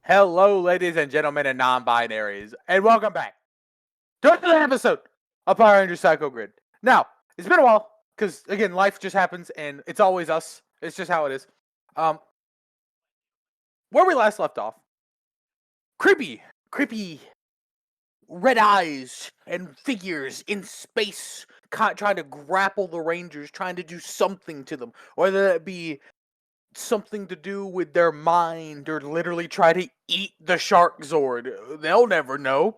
Hello, ladies and gentlemen and non-binaries, and welcome back to another episode of Power Rangers Psycho Grid. Now, it's been a while, because, again, life just happens, and it's always us. It's just how it is. Where we last left off, creepy red eyes and figures in space trying to grapple the Rangers, trying to do something to them, whether that be something to do with their mind or literally try to eat the Shark Zord. They'll never know.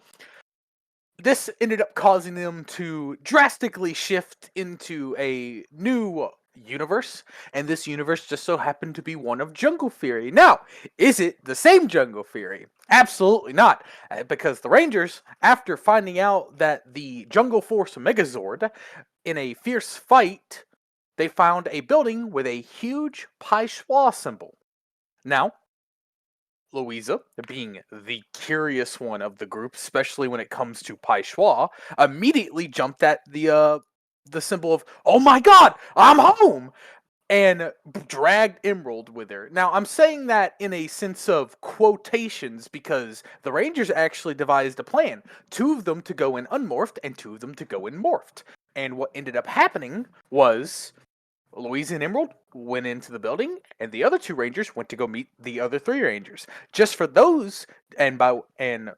This ended up causing them to drastically shift into a new universe, and this universe just so happened to be one of Jungle Fury. Now, is it the same Jungle Fury? Absolutely not, because the Rangers, after finding out that the Jungle Force Megazord, in a fierce fight, they found a building with a huge Pai Schwa symbol. Now, Louisa, being the curious one of the group, especially when it comes to Pai Schwa, immediately jumped at the symbol of, "Oh my god, I'm home!" and dragged Emerald with her. Now, I'm saying that in a sense of quotations because the Rangers actually devised a plan. 2 of them to go in unmorphed and 2 of them to go in morphed. And what ended up happening was Louisa and Emerald went into the building, and the other 2 Rangers went to go meet the other 3 Rangers. Just for those, and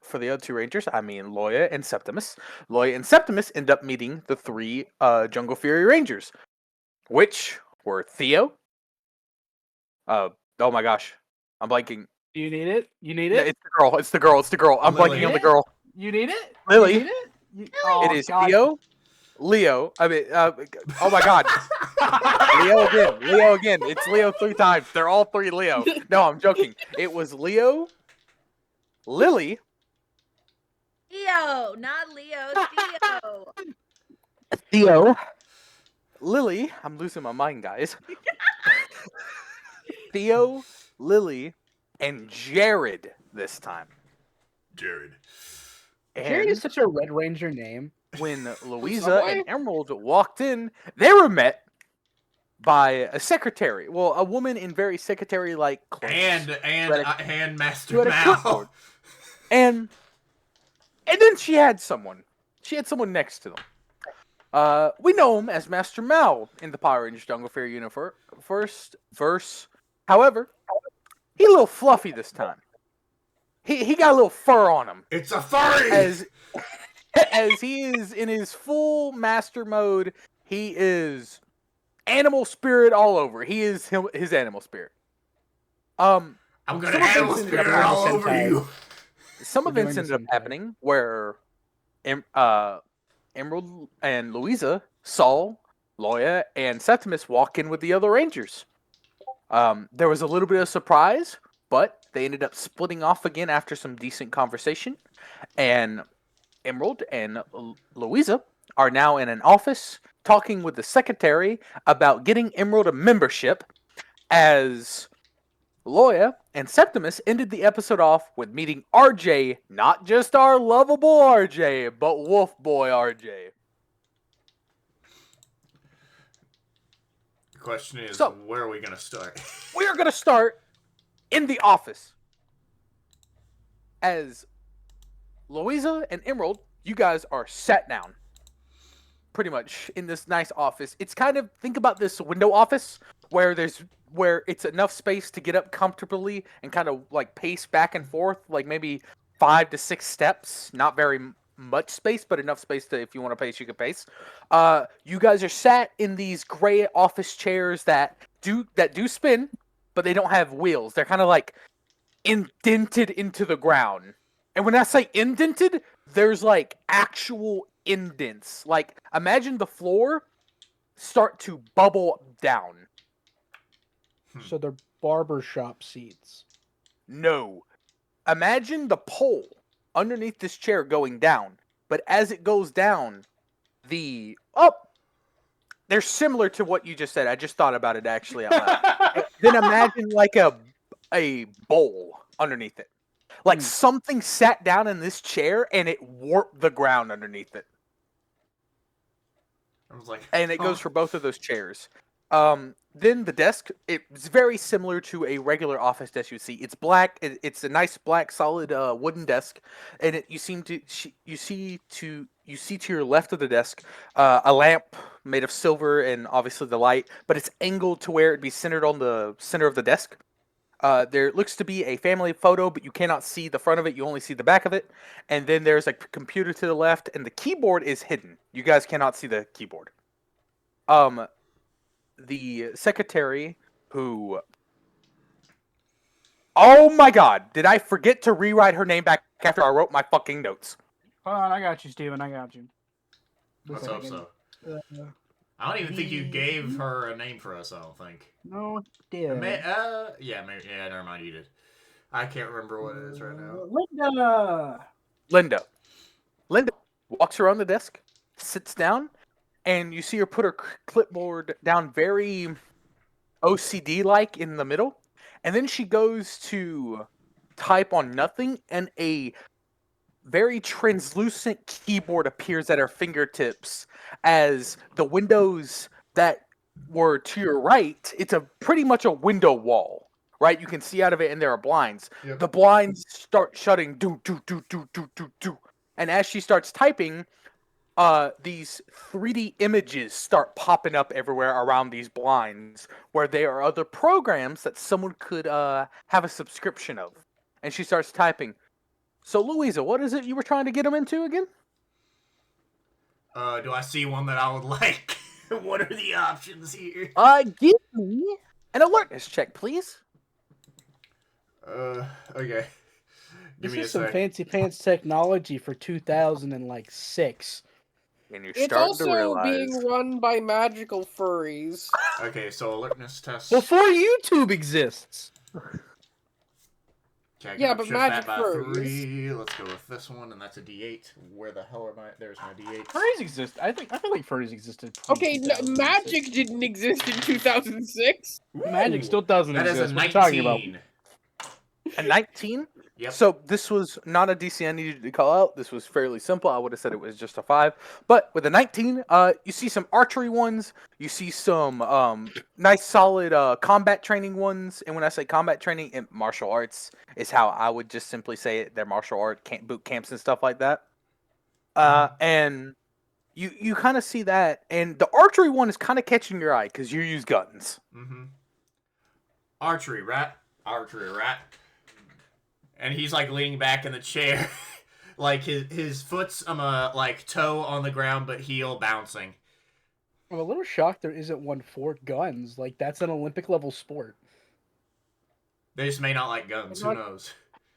for the other 2 Rangers, I mean Loya and Septimus. Loya and Septimus end up meeting the 3 Jungle Fury Rangers, which were Theo. Oh my gosh, I'm blanking. Do you need it? You need Yeah, it? it's the girl. It's the girl. It's the girl. I'm Lily. blanking on the girl. You need it? Lily. You need it? Oh, It is God. Theo, Leo. I mean, oh my god. Leo again. It's Leo 3 times. They're all 3 Leo. No, I'm joking. It was Leo, Lily, Theo, not Leo. Theo. Theo, Lily. I'm losing my mind, guys. Theo, Lily, and Jared this time. Jared. Jerry And is such a Red Ranger name. when Louisa Subway? and Emerald walked in, they were met by a secretary. Well, a woman in very secretary-like clothes. And Master who had a clipboard. Mal. And then she had someone. She had someone next to them. We know him as Master Mal in the Power Rangers Jungle Fury universe. However, he a little fluffy this time. He got a little fur on him. It's a furry! As he is in his full master mode, he is animal spirit all over. He is his animal spirit. I'm gonna animal spirit all over you. Some events ended up happening where Emerald and Louisa saw Loya and Septimus walk in with the other Rangers. There was a little bit of surprise, but they ended up splitting off again after some decent conversation. And Emerald and Louisa are now in an office talking with the secretary about getting Emerald a membership, as Loya and Septimus ended the episode off with meeting RJ, not just our lovable RJ, but Wolf Boy RJ. The question is, So, where are we gonna start? We are going to start in the office. As Louisa and Emerald, you guys are sat down. Pretty much in this nice office. It's kind of, think about this window office where it's enough space to get up comfortably and kind of like pace back and forth, like maybe 5 to 6 steps. Not very much space, but enough space to, if you want to pace, you can pace. You guys are sat in these gray office chairs that do spin, but they don't have wheels. They're kind of like indented into the ground. And when I say indented, there's like actual indents. Like, imagine the floor start to bubble down. So they're barbershop seats. No. Imagine the pole underneath this chair going down. But as it goes down, they're similar to what you just said. I just thought about it actually out loud. Then imagine like a bowl underneath it. Like something sat down in this chair and it warped the ground underneath it. I was like, And it goes for both of those chairs. then the desk, it's very similar to a regular office desk you see. It's black. It's a nice black solid wooden desk, and you see to your left of the desk a lamp made of silver and obviously the light, but it's angled to where it'd be centered on the center of the desk. There looks to be a family photo, but you cannot see the front of it. You only see the back of it. And then there's a computer to the left, and the keyboard is hidden. You guys cannot see the keyboard. The secretary who... Oh my god! Did I forget to rewrite her name back after I wrote my fucking notes? Hold on, I got you, Steven. I got you. Let's hope so. Uh, I don't even think you gave her a name for us, I don't think. No, dear. Yeah, maybe, yeah, never mind, you did. I can't remember what it is right now. Linda. Linda walks around the desk, sits down, and you see her put her clipboard down very OCD-like in the middle. And then she goes to type on nothing, and a very translucent keyboard appears at her fingertips as the windows that were to your right, it's pretty much a window wall, right? You can see out of it, and there are blinds. Yep. The blinds start shutting, do, do, do, do, do, do, do. And as she starts typing, these 3D images start popping up everywhere around these blinds, where there are other programs that someone could have a subscription of. And she starts typing. So, Louisa, what is it you were trying to get them into again? Do I see one that I would like? What are the options here? Give me an alertness check, please. Okay. Give This me a is some sec. fancy pants technology for 2006. And you're It's starting to also realize. being run by magical furries. Okay, so alertness test. Before YouTube exists. Okay, I Yeah, can but shift magic that by furries. 3. Let's go with this one, and that's a D8. Where the hell am I? There's my D8. Furries exist. I feel like furries existed. Okay, pre-2006. magic didn't exist in 2006. Magic still doesn't That is exist. a What are you talking 19. about? A 19? Yep. So this was not a DC I needed to call out. This was fairly simple. I would have said it was just a 5. But with a 19, you see some archery ones. You see some nice, solid combat training ones. And when I say combat training, martial arts is how I would just simply say it. They're martial art boot camps and stuff like that. And you kind of see that. And the archery one is kind of catching your eye because you use guns. Mm-hmm. Archery rat. And he's like leaning back in the chair, like his foot's like toe on the ground, but heel bouncing. I'm a little shocked there isn't one for guns. Like, that's an Olympic level sport. They just may not like guns. Who I'm knows?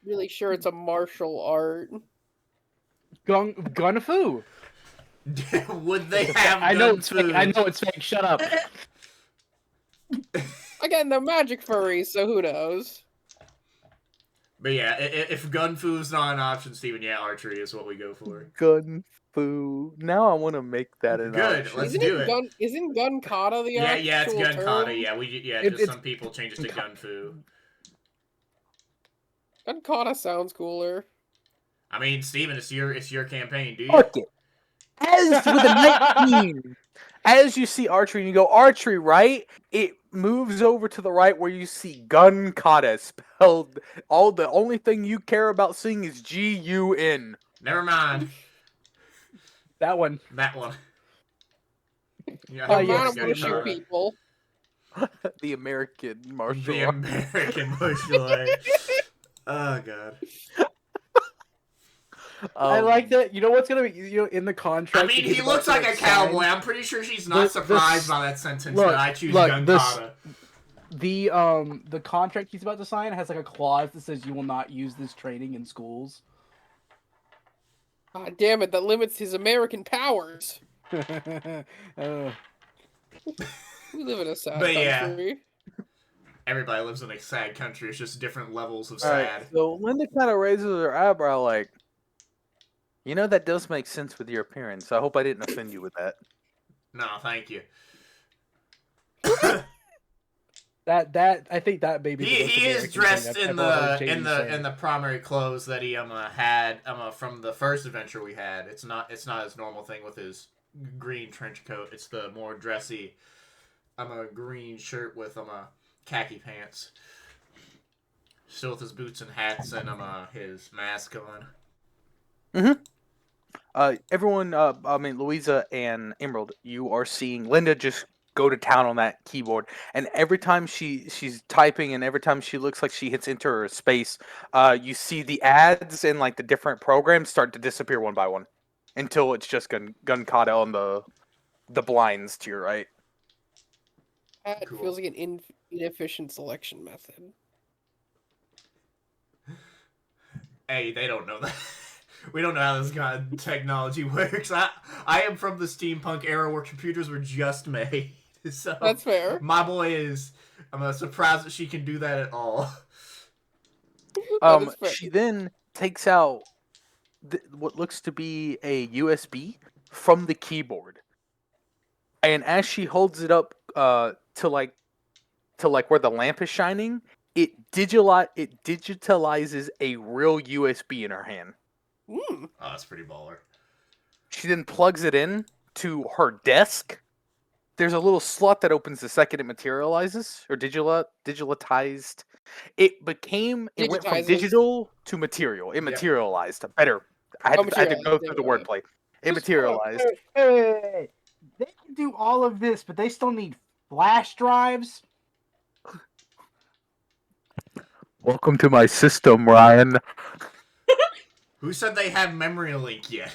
Really sure it's a martial art. Gun fu. Would they have? I know gun it's fake. food? I know it's fake. Shut up. Again, they're magic furries, so who knows? But yeah, if gun food's not an option, Steven, yeah, archery is what we go for. Gun fu. Now I want to make that an Good, option. let's Isn't do it it. gun? Isn't gun kata the actual Yeah, it's gun kata. term? Yeah, It's- just some people change it to gun fu. Gun kata sounds cooler. I mean, Steven, it's your campaign, do you? Fuck it. As with a 19, as you see archery and you go archery right, it moves over to the right where you see gun kata spelled. The only thing you care about seeing is GUN. Never mind That one. that one. Yeah, Oh, The yes, amount the of bushy American. people. The American martial The art. American martial art. Oh god. I like that. You know what's gonna be in the contract? I mean, because he it's about looks to, like a sign- cowboy. I'm pretty sure she's not surprised by that sentence look, that I choose look, gun this- kata. The contract he's about to sign has like a clause that says you will not use this training in schools. God damn it, that limits his American powers. We live in a sad But yeah. country. Everybody lives in a sad country. It's just different levels of All right, sad. so Linda kind of raises her eyebrow like, you know, that does make sense with your appearance. I hope I didn't offend you with that. No, thank you. that I think that baby. He is dressed in the primary clothes that he had from the first adventure we had. It's not his normal thing with his green trench coat. It's the more dressy a green shirt with khaki pants. Still with his boots and hats and his mask on. Everyone, I mean, Louisa and Emerald, you are seeing Linda just go to town on that keyboard, and every time she's typing, and every time she looks like she hits enter or space, you see the ads and like the different programs start to disappear one by one, until it's just gun caught on the blinds to your right. That Cool. feels like an inefficient selection method. Hey, they don't know that. We don't know how this kind of technology works. I am from the steampunk era where computers were just made. So That's fair. My boy is. I'm surprised that she can do that at all. That is fair. She then takes out what looks to be a USB from the keyboard, and as she holds it up to like where the lamp is shining, it digitalizes a real USB in her hand. Mm. Oh, that's pretty baller. She then plugs it in to her desk. There's a little slot that opens the second it materializes or digitalized. It went from Digitizes. digital to material. It materialized. Better. I had to go Materialized, through the yeah. wordplay. It materialized. Hey, they can do all of this, but they still need flash drives. Welcome to my system, Ryan. Who said they have memory leak yet?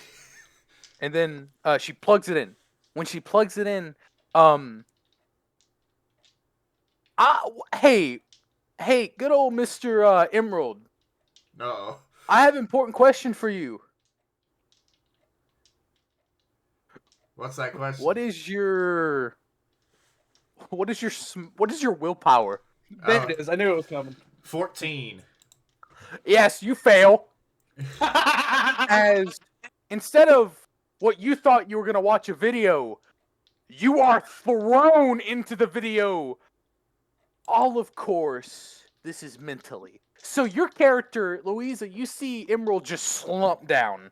And then she plugs it in. When she plugs it in, hey, good old Mr. Emerald. No. I have an important question for you. What's that question? What is your willpower? There it is. I knew it was coming. 14. Yes, you fail. As instead of what you thought you were gonna watch a video, you are thrown into the video. All of course, this is mentally. So your character, Louisa, you see Emerald just slump down.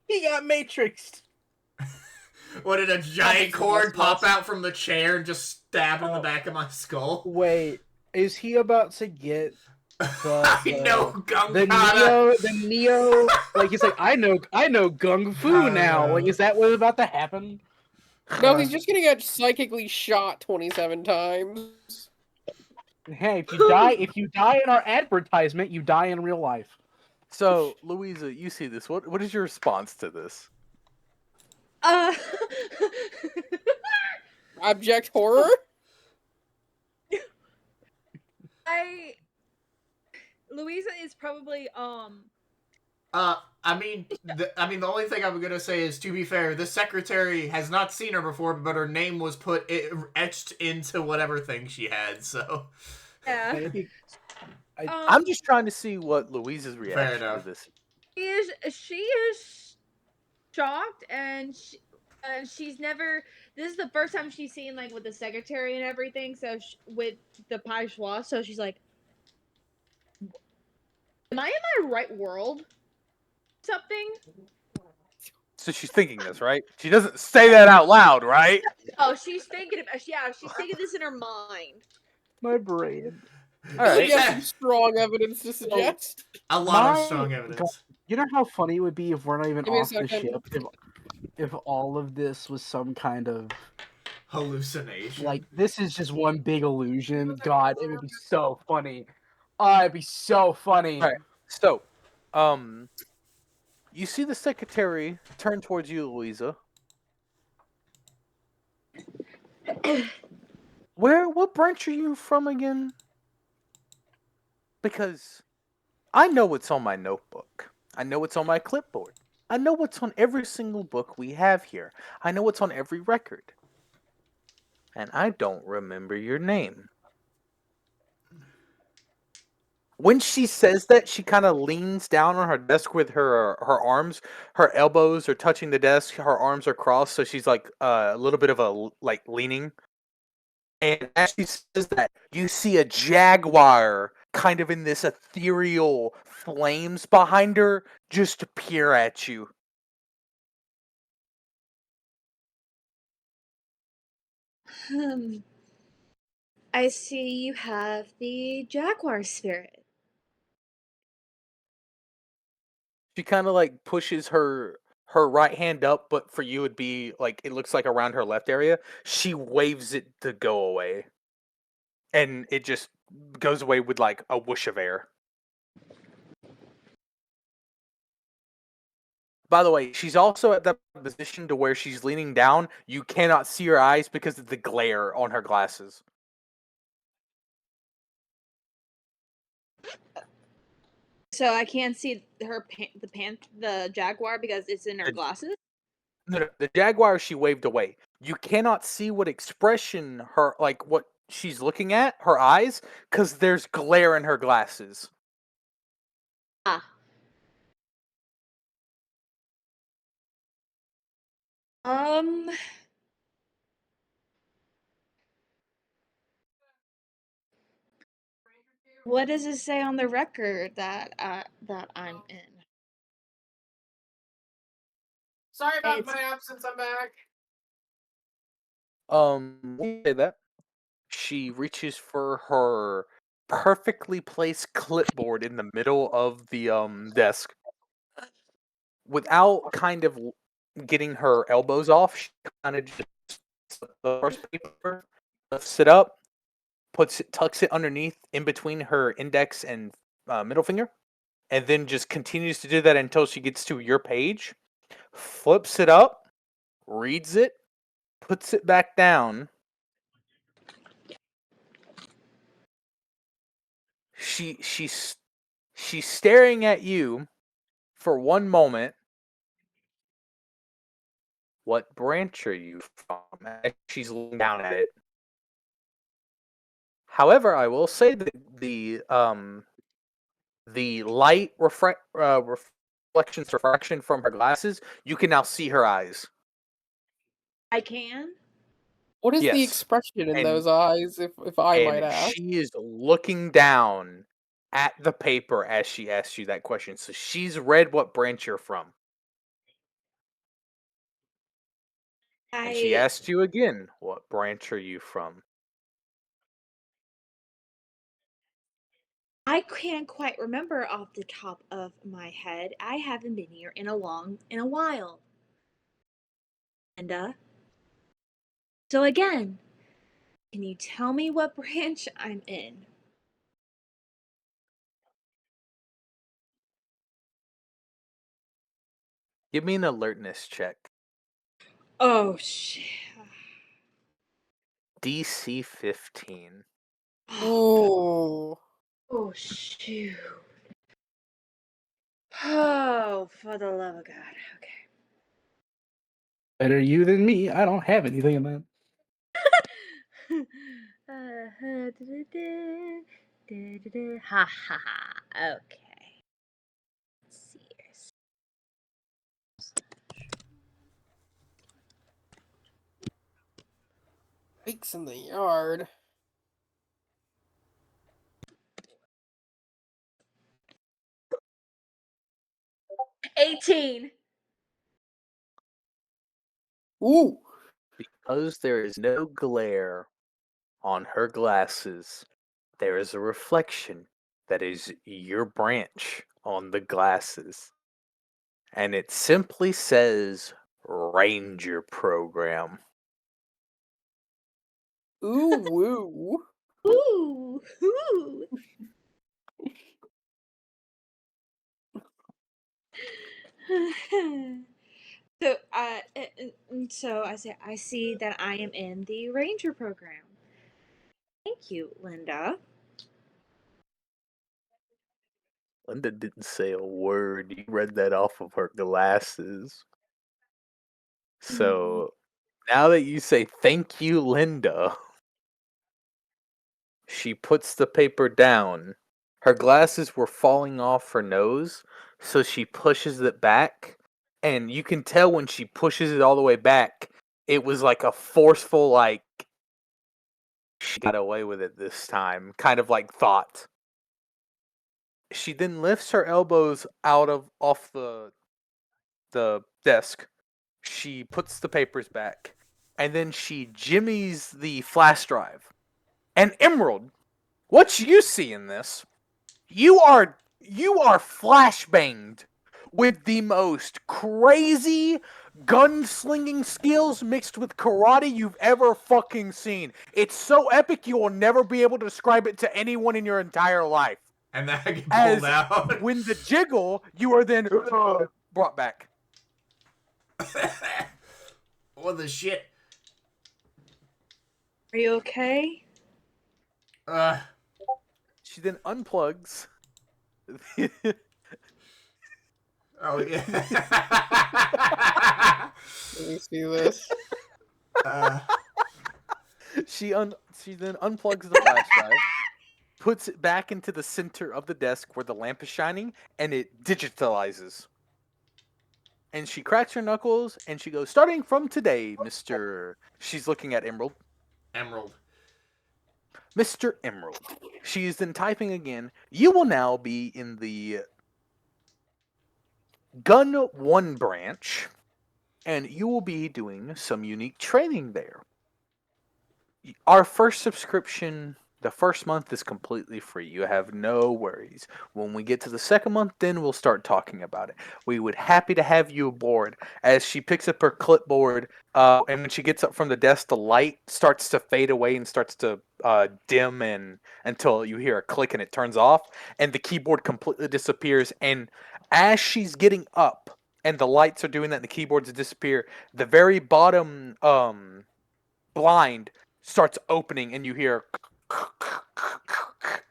He got matrixed. What, did a giant cord pop out from the chair and just stab in the back of my skull? Wait, is he about to get I know, the Neo? Like he's like, I know Gung Fu now. Like, is that what's about to happen? No, he's just gonna get psychically shot 27 times. Hey, if you die in our advertisement, you die in real life. So, Louisa, you see this. What is your response to this? Abject horror? Louisa is probably the only thing I'm gonna say is, to be fair, the secretary has not seen her before, but her name was etched into whatever thing she had. So, yeah. I'm just trying to see what Louisa's reaction to this. She is shocked, and she's never. This is the first time she's seen with the secretary and everything. So with the page-joie, so she's like, "Am I in my right world? Something?" So she's thinking this, right? She doesn't say that out loud, right? Oh, she's thinking she's thinking this in her mind. My brain. All right. You have some strong evidence to suggest. A lot of strong evidence. You know how funny it would be if we're not even Give me a off the second. ship? If all of this was some kind of Hallucination. this is just one big illusion. God, it would be so funny. Oh, it'd be so funny. All right. So, you see the secretary turn towards you, Louisa. What branch are you from again? Because I know what's on my notebook. I know what's on my clipboard. I know what's on every single book we have here. I know what's on every record. And I don't remember your name. When she says that, she kind of leans down on her desk with her arms. Her elbows are touching the desk. Her arms are crossed, so she's like a little bit of a leaning. And as she says that, you see a jaguar kind of in this ethereal flames behind her just peer at you. I see you have the jaguar spirit. She kind of like pushes her right hand up, but for you it'd be like it looks like around her left area. She waves it to go away, and it just goes away with like a whoosh of air. By the way, she's also at that position to where she's leaning down. You cannot see her eyes because of the glare on her glasses. So I can't see the jaguar because it's in her The, glasses. no, the jaguar she waved away. You cannot see what expression her like what she's looking at, her eyes, because there's glare in her glasses. Ah. Um. What does it say on the record that I'm in? Sorry about It's my absence. I'm back. When you say that, she reaches for her perfectly placed clipboard in the middle of the desk. Without kind of getting her elbows off, she kind of just the first paper, lifts it up, tucks it underneath in between her index and middle finger, and then just continues to do that until she gets to your page, flips it up, reads it, puts it back down. She's staring at you for one moment. What branch are you from? As she's looking down at it. However, I will say that the light refraction from her glasses, you can now see her eyes. I can. What is the Yes, expression in and those eyes, if I might ask? she is looking down at the paper as she asks you that question. So she's read what branch you're from, and she I asked you again, "What branch are you from?" I can't quite remember off the top of my head. I haven't been here in a while. And so again, can you tell me what branch I'm in? Give me an alertness check. Oh shit. DC 15. Oh god. Ooh. Oh shoot. Oh, for the love of God. Okay. Better you than me. I don't have anything in that. Ha ha ha. Okay. Let's see here. Bikes in the yard. 18. Ooh. Because there is no glare on her glasses, there is a reflection that is your branch on the glasses. And it simply says Ranger Program. Ooh woo. Ooh. Ooh. So I say I see that I am in the ranger program. Thank you, Linda. Linda didn't say a word. You read that off of her glasses. Mm. So now that you say thank you, Linda, she puts the paper down. Her glasses were falling off her nose, so she pushes it back. And you can tell when she pushes it all the way back, it was like a forceful, like, she got away with it this time, kind of like thought. She then lifts her elbows out of off the desk. She puts the papers back, and then she jimmies the flash drive. And Emerald, what you see in this, you are flashbanged with the most crazy gunslinging skills mixed with karate you've ever fucking seen. It's so epic you will never be able to describe it to anyone in your entire life. And then I get As pulled out. when the jiggle, you are then brought back. What the shit? Are you okay? She then unplugs. Oh yeah. Let me see this. She then unplugs the flash drive, puts it back into the center of the desk where the lamp is shining, and it digitalizes. And she cracks her knuckles, and she goes, starting from today, Mr. She's looking at Emerald. Emerald. Mr. Emerald. She is then typing again. You will now be in the Gun 1 branch, and you will be doing some unique training there. Our first subscription, the first month is completely free. You have no worries. When we get to the second month, then we'll start talking about it. We would happy to have you aboard. As she picks up her clipboard, and when she gets up from the desk, the light starts to fade away and starts to dim and until you hear a click and it turns off, and the keyboard completely disappears. And as she's getting up, and the lights are doing that, and the keyboards disappear, the very bottom blind starts opening, and you hear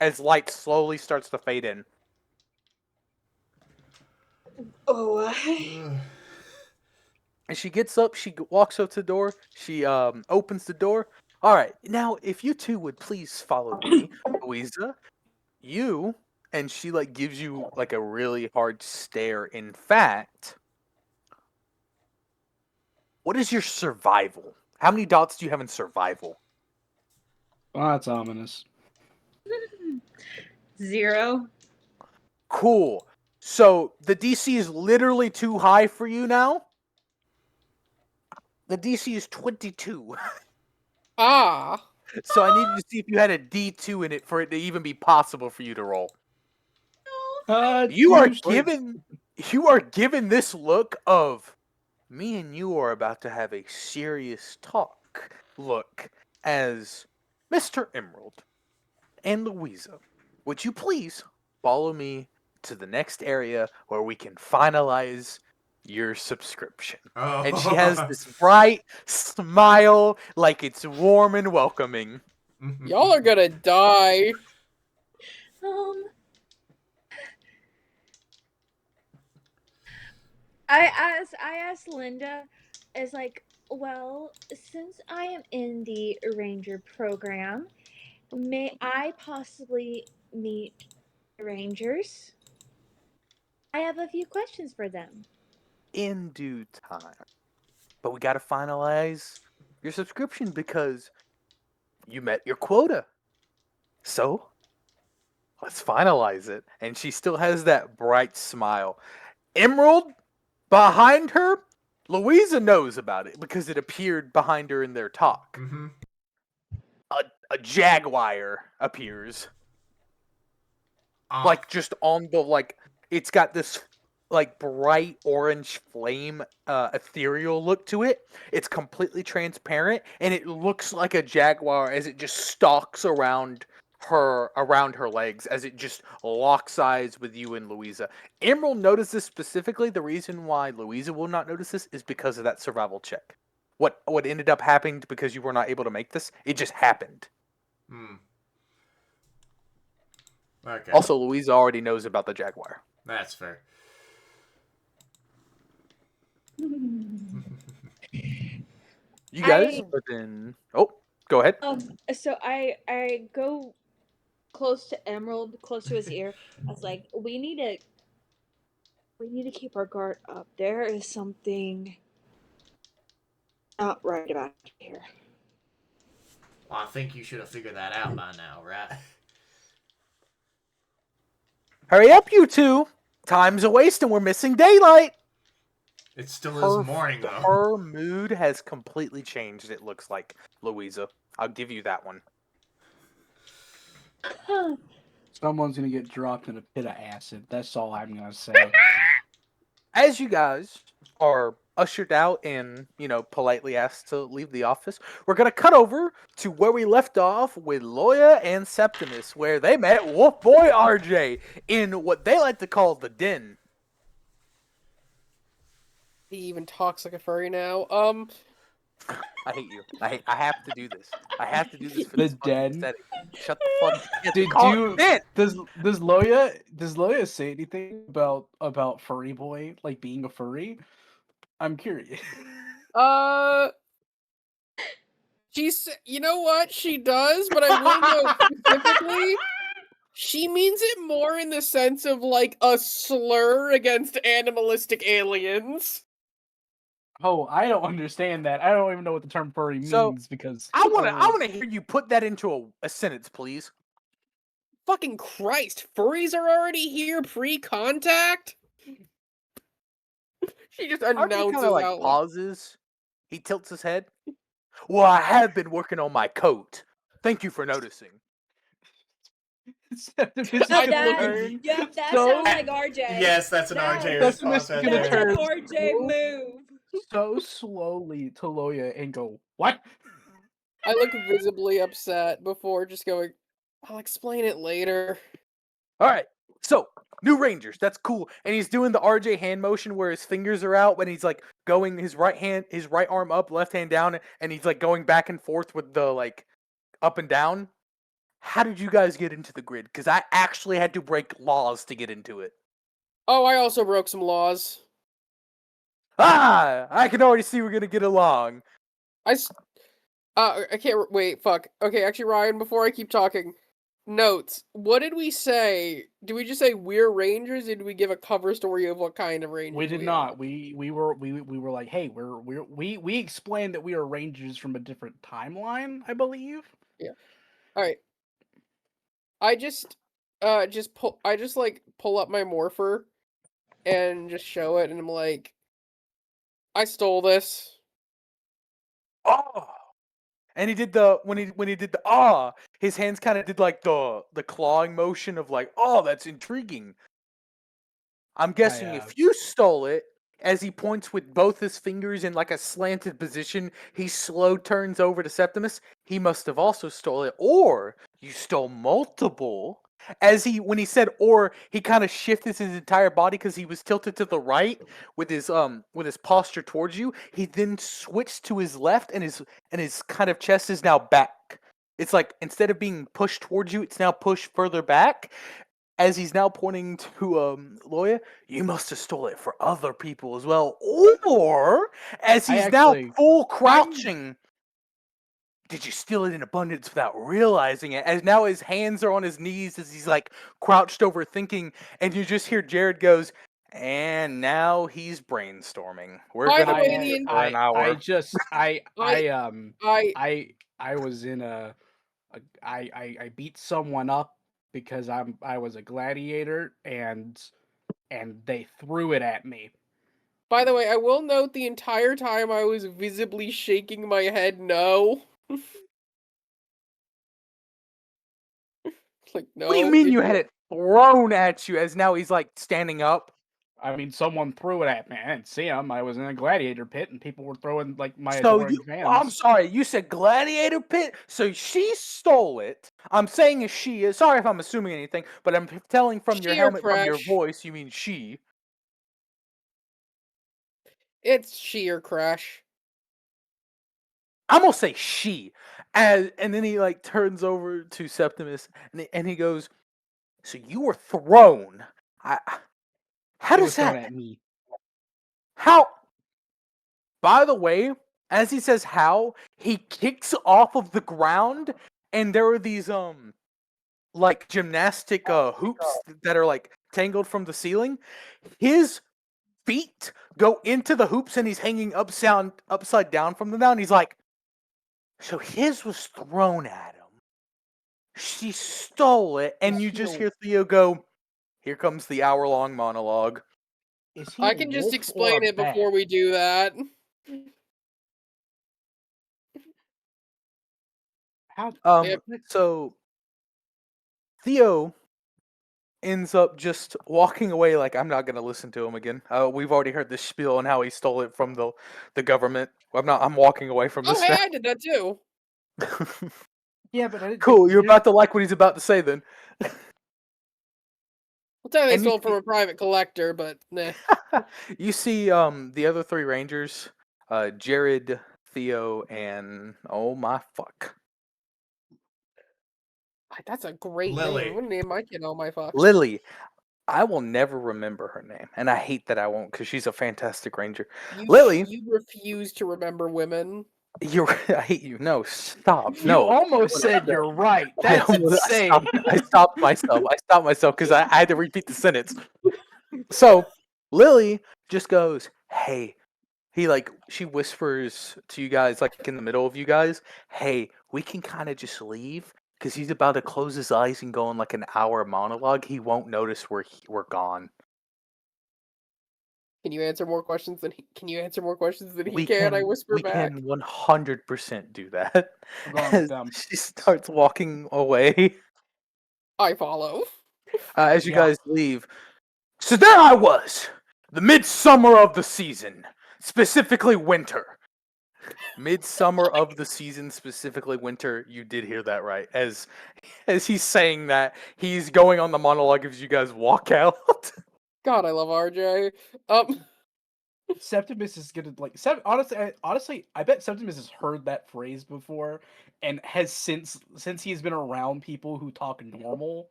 as light slowly starts to fade in. Oh, And she gets up, she walks up to the door, she opens the door. All right, now if you two would please follow me, Louisa, you, and she like gives you like a really hard stare. In fact, what is your survival? How many dots do you have in survival? Oh, that's ominous. 0. Cool. So the DC is literally too high for you now. The DC is 22. Ah. So I needed to see if you had a D2 in it for it to even be possible for you to roll. You are given this look of me and you are about to have a serious talk look as Mr. Emerald and Louisa. Would you please follow me to the next area where we can finalize your subscription? Oh. And she has this bright smile like it's warm and welcoming. Y'all are gonna die. I asked Linda, is like, well, since I am in the Ranger program, may I possibly meet Rangers? I have a few questions for them. In due time. But we gotta finalize your subscription because you met your quota. So, let's finalize it. And she still has that bright smile. Emerald, behind her, Louisa knows about it because it appeared behind her in their talk. Mm-hmm. A jaguar appears. Like, just on the, like, it's got this, like, bright orange flame, ethereal look to it. It's completely transparent, and it looks like a jaguar as it just stalks around her legs, as it just locks eyes with you and Louisa. Emerald noticed this specifically. The reason why Louisa will not notice this is because of that survival check. What ended up happening because you were not able to make this, it just happened. Okay. Also, Louisa already knows about the jaguar. That's fair. You guys are then... Oh, go ahead. So I go close to Emerald, close to his ear. I was like, we need to keep our guard up. There is something not right about here. Well, I think you should have figured that out by now, right? Hurry up, you two! Time's a waste and we're missing daylight! It still Her, is morning though. her mood has completely changed, it looks like, Louisa. I'll give you that one. Someone's gonna get dropped in a pit of acid. That's all I'm gonna say. As you guys are ushered out and, politely asked to leave the office, we're going to cut over to where we left off with Loya and Septimus, where they met Wolf Boy RJ in what they like to call the Den. He even talks like a furry now. I hate you. I have to do this. I have to do this for The this fucking Den? aesthetic. Shut the fuck up. Did Call it you the Den. does Loya say anything about furry boy, like being a furry? I'm curious. You know what? She does, but I will note specifically, she means it more in the sense of like a slur against animalistic aliens. Oh, I don't understand that. I don't even know what the term furry So, means because I wanna hear you put that into a sentence, please. Fucking Christ, furries are already here pre-contact? She just RJ announces kind of like out loud. pauses. He tilts his head. Well, I have been working on my coat. Thank you for noticing. Septimus is I gonna look- turn. Yep, that so- sounds like RJ. Yes, that's an That- RJ That's response right gonna That's there. turn- an RJ move. so slowly to Loya and go, what? I look visibly upset before just going, I'll explain it later. All right. So, new Rangers. That's cool. And he's doing the RJ hand motion where his fingers are out when he's like going his right arm up, left hand down, and he's like going back and forth with the like up and down. How did you guys get into the grid? Because I actually had to break laws to get into it. Oh, I also broke some laws. Ah! I can already see we're gonna get along. I can't wait, fuck. Okay, actually, Ryan, before I keep talking, notes. What did we say? Did we just say we're Rangers? Or did we give a cover story of what kind of Rangers? We did are? not. We were like, hey, we explained that we are Rangers from a different timeline, I believe. Alright. I just pull up my morpher and just show it, and I'm like, I stole this. Oh! And he did the when he did the his hands kind of did like the clawing motion of like, oh, that's intriguing. I'm guessing if you stole it, as he points with both his fingers in like a slanted position, he slow turns over to Septimus. He must have also stole it, or you stole multiple. When he said or, he kind of shifted his entire body because he was tilted to the right with his posture towards you. He then switched to his left, and his kind of chest is now back. It's like instead of being pushed towards you, it's now pushed further back. As he's now pointing to Loya, you must have stole it for other people as well. Or as he's now full crouching, did you steal it in abundance without realizing it? As now his hands are on his knees as he's like crouched over thinking, and you just hear Jared goes, and now he's brainstorming. We're gonna be here for an hour. I was in I beat someone up because I was a gladiator and they threw it at me. By the way, I will note the entire time I was visibly shaking my head no. Like, no. What do you mean you had it thrown at you as now he's like standing up? I mean, someone threw it at me. I didn't see him. I was in a gladiator pit, and people were throwing like my adoring fans. I'm sorry, you said gladiator pit, so she stole it. I'm saying she is. Sorry if I'm assuming anything, but I'm telling from your helmet, from your voice, you mean she. It's she or Crash. I'm gonna say she, and then he like turns over to Septimus, and he goes, "So you were thrown? How does that? At me. How? By the way, as he says how, he kicks off of the ground, and there are these like gymnastic hoops that are like tangled from the ceiling. His feet go into the hoops, and he's hanging upside down from them now, and he's like, so his was thrown at him. She stole it, and you just hear Theo go, here comes the hour-long monologue. Is he I a can just wolf or explain a it before bat? we do that. How? Yep. So Theo ends up just walking away like I'm not gonna listen to him again. We've already heard this spiel on how he stole it from the government. I'm walking away from Oh, this hey, now. I did that too. Yeah, but I didn't. Cool, you're about to like what he's about to say then. Well, technically And you stole from a private collector, but nah. you see the other three rangers, Jared, Theo, and oh my fuck, That's a great name. Lily. I'm gonna name my kid Oh My Fuck. Lily. I will never remember her name, and I hate that I won't because she's a fantastic ranger. Lily, You refuse to remember women. you're I hate you. No, stop. You No. almost said you're right. I That's almost insane. I stopped myself. I stopped myself because I had to repeat the sentence. So Lily just goes, "Hey." She whispers to you guys, like in the middle of you guys, "Hey, we can kind of just leave because he's about to close his eyes and go on like an hour monologue. He won't notice we're gone. Can you answer more questions than he can? We I can whisper we back. can 100% do that." I'm going with As them. she starts walking away, I follow. as you Yeah. guys leave. So there I was, the midsummer of the season, specifically winter. Midsummer of the season, specifically winter. You did hear that right. As he's saying that, he's going on the monologue as you guys walk out. God, I love RJ. Septimus is gonna like. Honestly, I bet Septimus has heard that phrase before, and has since he's been around people who talk normal,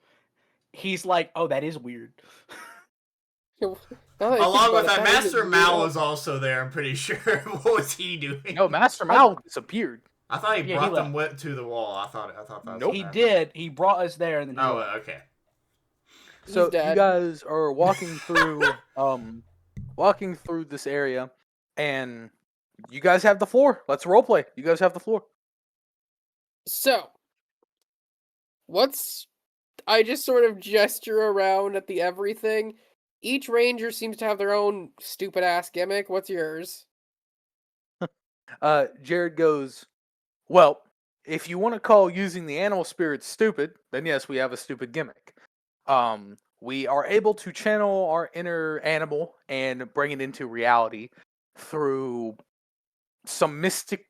he's like, "Oh, that is weird." Now that I think Along about with it, that, that is Master a Mal weird- was also there. I'm pretty sure. What was he doing? No, Master Mal disappeared. I thought he Yeah, he brought them left. to the wall. I thought that was Nope. what He happened. did. He brought us there, and then he Oh, left. okay. He's So you dead. guys are walking through this area, and you guys have the floor. Let's roleplay. You guys have the floor. So, I just sort of gesture around at the everything. Each ranger seems to have their own stupid ass gimmick. What's yours? Jared goes, "Well, if you want to call using the animal spirits stupid, then yes, we have a stupid gimmick. We are able to channel our inner animal and bring it into reality through some mystic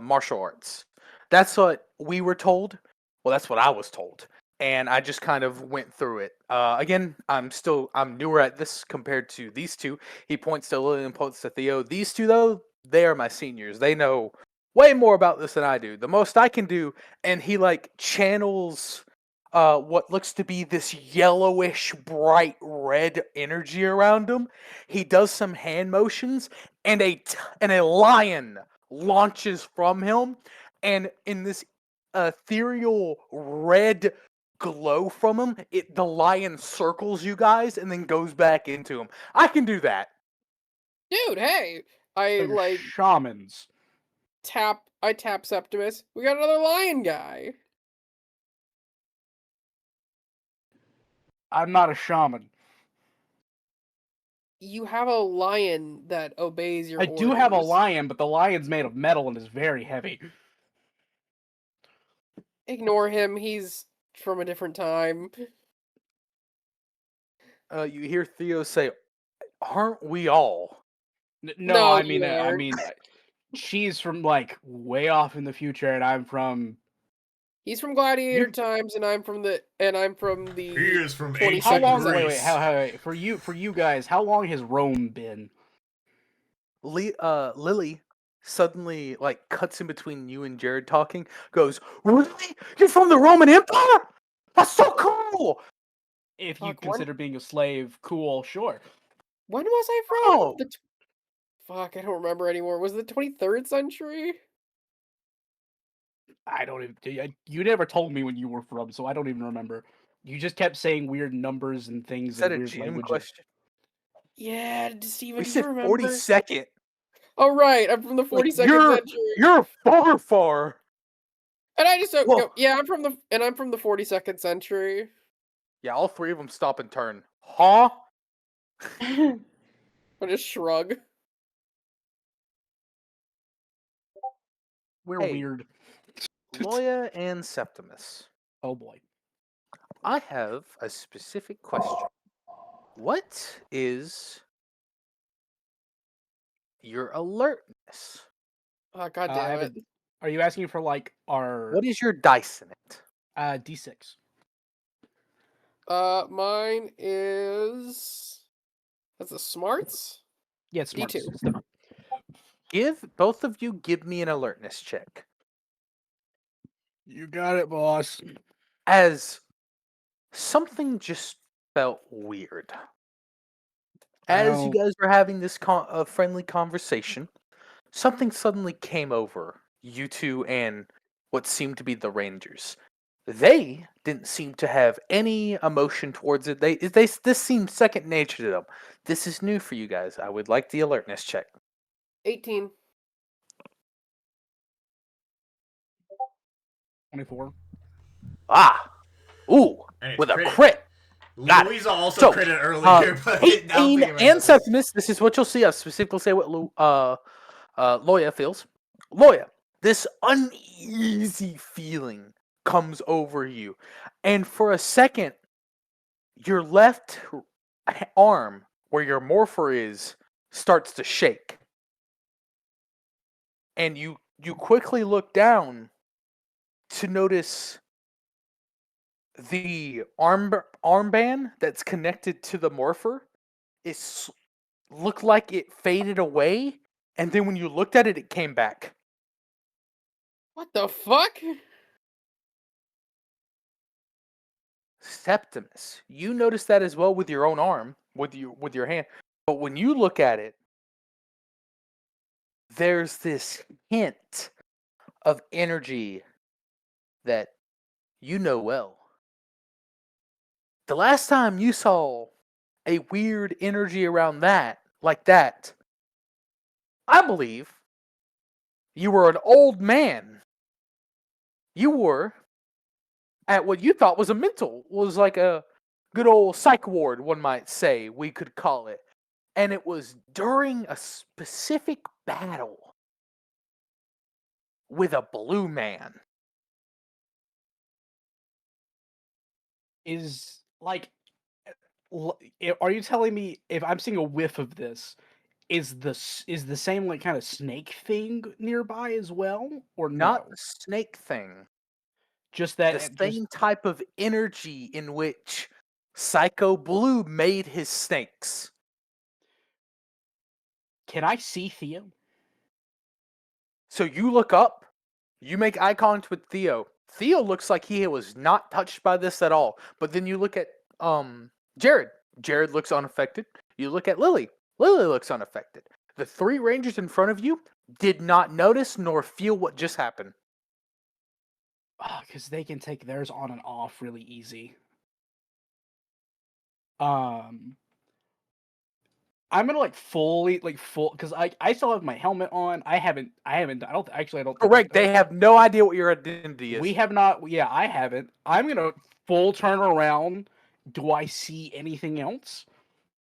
martial arts. That's what we were told. Well, that's what I was told, and I just kind of went through it. Again, I'm newer at this compared to these two. He points to Lily and points to Theo. These two, though, they are my seniors. They know way more about this than I do. The most I can do, and he like channels what looks to be this yellowish bright red energy around him. He does some hand motions, and a lion launches from him, and in this ethereal red glow from him, the lion circles you guys and then goes back into him. I can do that. Dude, hey! I They're like shamans. I tap Septimus. We got another lion guy. I'm not a shaman. You have a lion that obeys your I do have a orders. lion, but the lion's made of metal and is very heavy. Ignore him. He's from a different time. You hear Theo say, "Aren't we all?" No, No, I you mean, are. she's from like way off in the future, and I'm from. He's from Gladiator You- times, and I'm from the He is from 22nd How long? century. Wait, wait. For you guys, how long has Rome been? Lily suddenly like cuts in between you and Jared talking. Goes, "Really? You're from the Roman Empire? That's so cool!" If you Fuck, consider being a slave cool, sure. When was I from? Oh. Fuck, I don't remember anymore. Was it the 23rd century? I don't even. You never told me when you were from, so I don't even remember. You just kept saying weird numbers and Is things that and a weird GM languages. question? Yeah, Steven, We do you said remember? 42nd. Oh, right, I'm from the Like, 42nd century. you're far. And I just don't Whoa. go, yeah, I'm from the 42nd century. Yeah, all three of them stop and turn. Huh? Or just shrug. We're Hey. weird. Loya and Septimus, Oh boy. I have a specific question. What is your alertness? Oh god I damn it. haven't. Are you asking for like our What is your dice in it? D6? Mine is that's a smarts? Yeah, it's smart. D2. Both of you give me an alertness check. You got it, boss. As something just felt weird. As you guys were having this friendly conversation, something suddenly came over you two and what seemed to be the Rangers. They didn't seem to have any emotion towards it. This seemed second nature to them. This is new for you guys. I would like the alertness check. 18. 24. Ah, ooh, And it's with a crit. crit. Got it. Louisa also So, critted earlier, but I don't 18 think it and matters. Septimus. This is what you'll see. I specifically say what Loya feels. Loya, this uneasy feeling comes over you, and for a second, your left arm, where your morpher is, starts to shake, and you quickly look down to notice the armband that's connected to the morpher is looked like it faded away, and then when you looked at it, it came back. What the fuck? Septimus, you notice that as well with your own arm, with your hand. But when you look at it, there's this hint of energy that you know well. The last time you saw a weird energy around that, like that, I believe you were an old man. You were at what you thought was was like a good old psych ward, one might say, we could call it. And it was during a specific battle with a blue man. Is like, are you telling me if I'm seeing a whiff of this, is the same like kind of snake thing nearby as well, or Not no? the snake thing. Just that The just same type of energy in which Psycho Blue made his snakes. can I see Theo? So you look up, you make eye contact with Theo. Theo looks like he was not touched by this at all. But then you look at Jared. Jared looks unaffected. You look at Lily. Lily looks unaffected. The three rangers in front of you did not notice nor feel what just happened. Because they can take theirs on and off really easy. I'm gonna like fully because I still have my helmet on. I don't think Correct. They have no idea what your identity is. we have not. Yeah, I haven't. I'm gonna full turn around. Do I see anything else?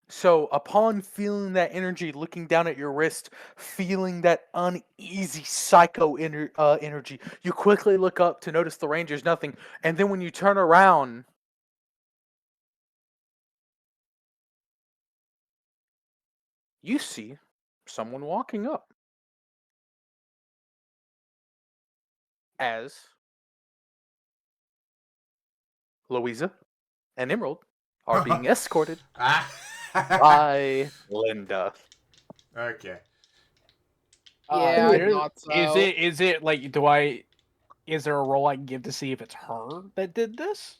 So, upon feeling that energy, looking down at your wrist, feeling that uneasy psycho energy, you quickly look up to notice the Rangers, nothing. And then when you turn around, you see someone walking up. As Louisa and Emerald are being escorted by Linda. Okay. Yeah, I Here's- thought so. Is it like is there a role I can give to see if it's her that did this?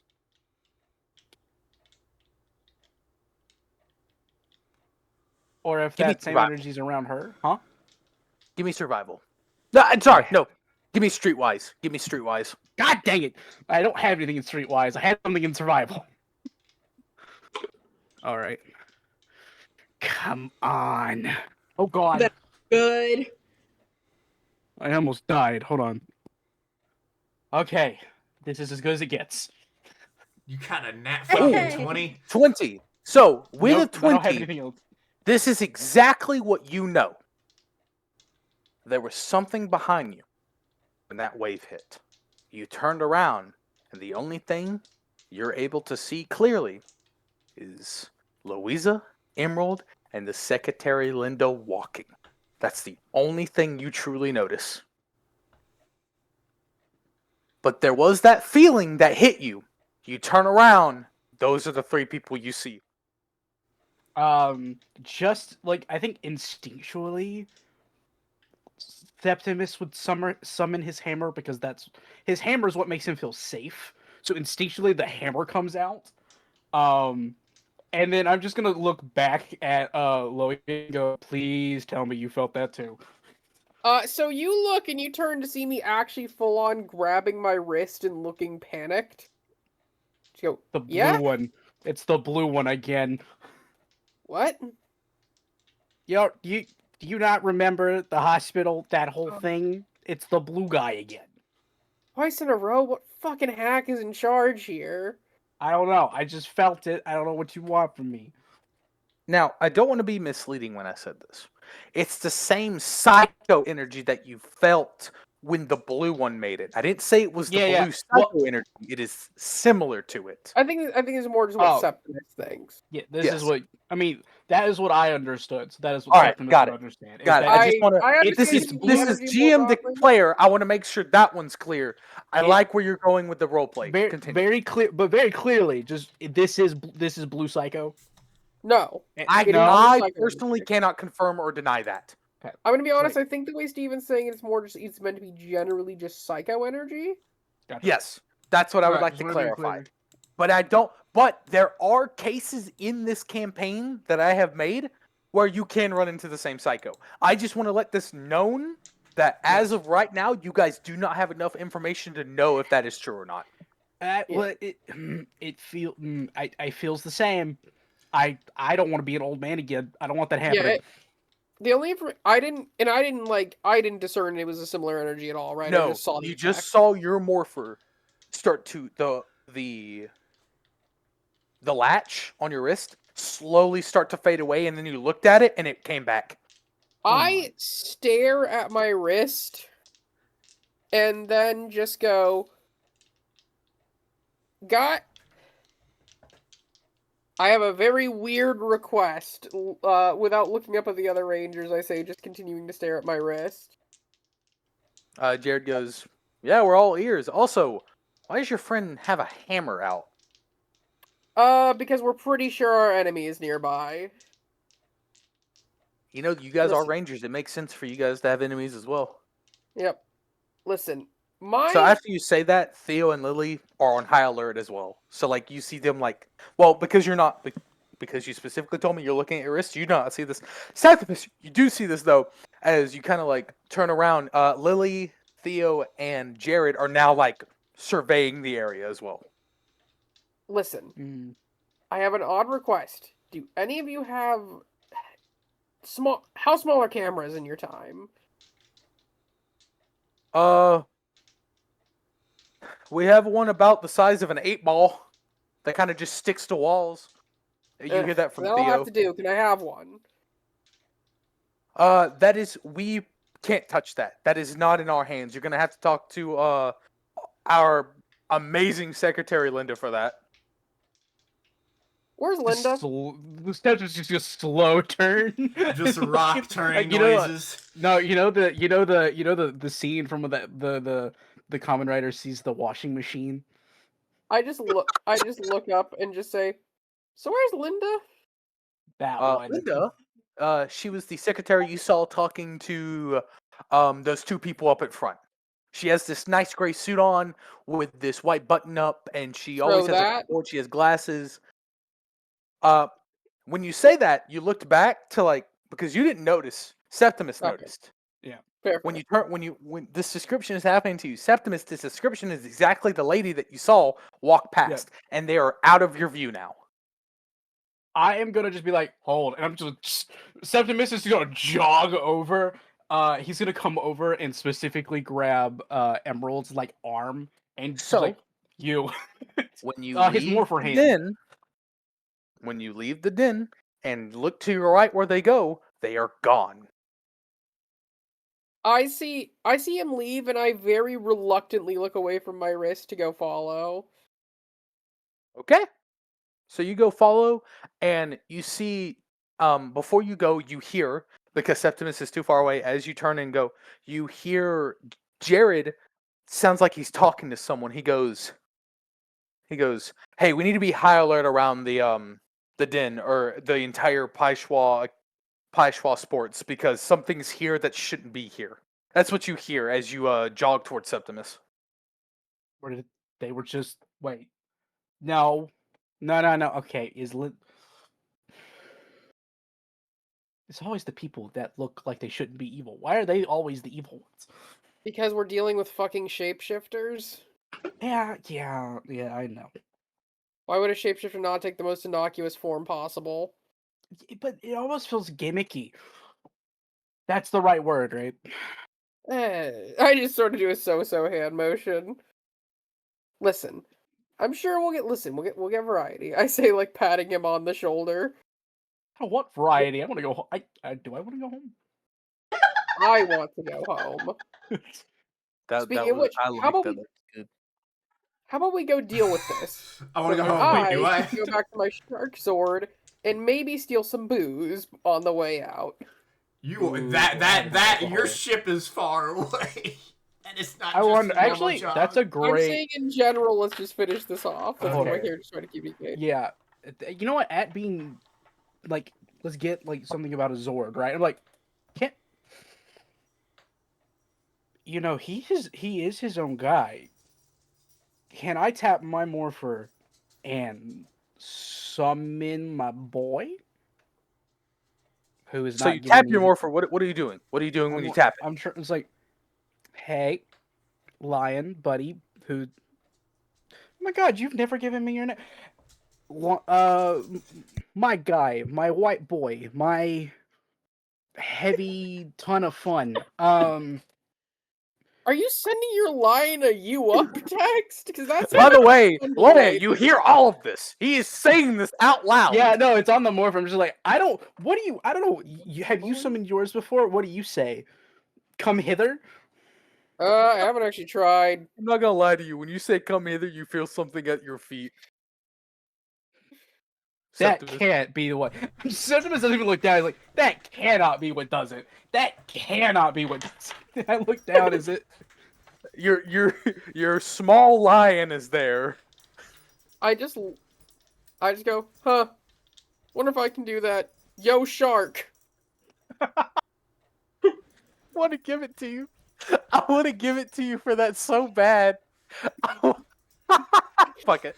Or if Give me that same survival. energy's around her? Huh? Give me survival. No, I'm sorry. No. Give me streetwise. Give me streetwise. God dang it! I don't have anything in Streetwise. I had something in Survival. All right. Come on. Oh God. That's good. I almost died. Hold on. Okay. This is as good as it gets. You got a nat Hey. fucking 20. 20. So, with Nope, a I don't have 20, anything else. this is exactly what you know. There was something behind you when that wave hit. You turned around, and the only thing you're able to see clearly is Louisa, Emerald, and the Secretary Linda walking. That's the only thing you truly notice. But there was that feeling that hit you. You turn around, those are the three people you see. Just like I think instinctually, Septimus would summon his hammer because his hammer is what makes him feel safe. So instinctually, the hammer comes out. And then I'm just gonna look back at Loie and go, "Please tell me you felt that too." So you look and you turn to see me actually full on grabbing my wrist and looking panicked. You go, The blue yeah? one. It's the blue one again. What? Yo, do you not remember the hospital? That whole thing. It's the blue guy again. Twice in a row? What fucking hack is in charge here? I don't know. I just felt it. I don't know what you want from me. Now, I don't want to be misleading when I said this. It's the same psycho energy that you felt when the blue one made it. I didn't say it was the Yeah. blue psycho energy. It is similar to it. I think it's more just what Oh. Septimus thinks. Yeah, this Yes. is what I mean. That is what I understood. So that is what All right, Septimus got would it. understand. is Got it. that I just want I to. This understand is the blue this is energy GM more the broadly. player. I want to make sure that one's clear. I It- like where you're going with the role play. Continue. very clear, but very clearly, just this is Blue Psycho. No. I It is I psycho personally energy. cannot confirm or deny that. Okay. I'm gonna be honest, Like- I think the way Steven's saying it's more just it's meant to be generally just psycho energy. Gotcha. Yes, that's what I would Alright, like just to wanted to be clarify. clear. But I don't. But there are cases in this campaign that I have made where you can run into the same psycho. I just want to let this known that as of right now, you guys do not have enough information to know if that is true or not. Well, it I feels the same. I don't want to be an old man again. I don't want that happening. The only I didn't discern it was a similar energy at all, right? I No, just saw the you effect. just saw your morpher start to the latch on your wrist slowly start to fade away, and then you looked at it and it came back. I stare at my wrist and then just go, I have a very weird request. Without looking up at the other rangers, I say, just continuing to stare at my wrist. Jared goes, "Yeah, we're all ears. Also, why does your friend have a hammer out?" Because we're pretty sure our enemy is nearby. You know, you guys are Listen. rangers. It makes sense for you guys to have enemies as well. Yep. Listen, So after you say that, Theo and Lily are on high alert as well. So like you see them like, well, because you're not, because you specifically told me you're looking at your wrist, you do not see this. Septimus, you do see this though, as you kind of like turn around. Lily, Theo, and Jared are now like surveying the area as well. Listen, I have an odd request. Do any of you have how small are cameras in your time? We have one about the size of an 8-ball that kind of just sticks to walls. You hear that from That'll Theo. have to do. Can I have one? That is, we can't touch that. That is not in our hands. You're gonna have to talk to our amazing secretary Linda for that. Where's Linda? The steps is just a slow turn. Just rock turning you know, noises. No, the scene from the common writer sees the washing machine. I just look up and just say, "So where's Linda?" That one. Linda, she was the secretary you saw talking to those two people up at front. She has this nice gray suit on with this white button up, and she always has a clipboard. She has glasses. When you say that, you looked back to like, because you didn't notice. Septimus noticed. Yeah. Fair. When this description is happening to you, Septimus, this description is exactly the lady that you saw walk past, and they are out of your view now. I am gonna just be like, hold, and I'm just Septimus is gonna jog over. He's gonna come over and specifically grab Emerald's like arm and just So, like you. When you his leave morpher hand. in, When you leave the den and look to your right where they go, they are gone. I see him leave, and I very reluctantly look away from my wrist to go follow. Okay? So you go follow, and you see, before you go, you hear, because Septimus is too far away, as you turn and go, you hear Jared, sounds like he's talking to someone. He goes, hey, we need to be high alert around the den, or the entire Paishwa Sports, because something's here that shouldn't be here. That's what you hear as you jog towards Septimus. Where did they were just wait? No. Okay, it's always the people that look like they shouldn't be evil. Why are they always the evil ones? Because we're dealing with fucking shapeshifters. Yeah, I know. Why would a shapeshifter not take the most innocuous form possible? But it almost feels gimmicky. That's the right word, right? I just sort of do a so-so hand motion. Listen, I'm sure we'll get variety. I say, like, patting him on the shoulder. I want variety. I want to go home. Do I want to go home? I want to go home. Speaking of which, I like that. That's good. how about we go deal with this? I want to So go that home. Wait, do I? can go back to my shark sword and maybe steal some booze on the way out. Your home. ship is far away. And it's not I just wonder. a normal Actually, job. that's a I'm great. saying in general, let's just finish this off. That's what my Okay. character's trying to communicate. Yeah, you know what? At being like, let's get like something about a Zord, right? I'm like, can't. You know, he is his own guy. Can I tap my Morpher and summon my boy? Who is So not you giving tap me your Morpher. What are you doing? What are you doing when you tap it? I'm sure it's like, hey, lion buddy, who? Oh my God, you've never given me your name. My guy, my white boy, my heavy ton of fun. Are you sending your line a you up text? Because that's By the way, Leia, way. you hear all of this. He is saying this out loud. Yeah, no, it's on the Morph. I'm just like, I don't know. Have you summoned yours before? What do you say? Come hither? I haven't actually tried. I'm not gonna lie to you. When you say "come hither," you feel something at your feet. That Septimus. can't be the one. Septimus doesn't even look down. He's like, that cannot be what does it. That cannot be what does it. I look down. Is it? Your small lion is there. I just go, huh? Wonder if I can do that. Yo, shark. Want to give it to you. I want to give it to you for that so bad. Fuck it.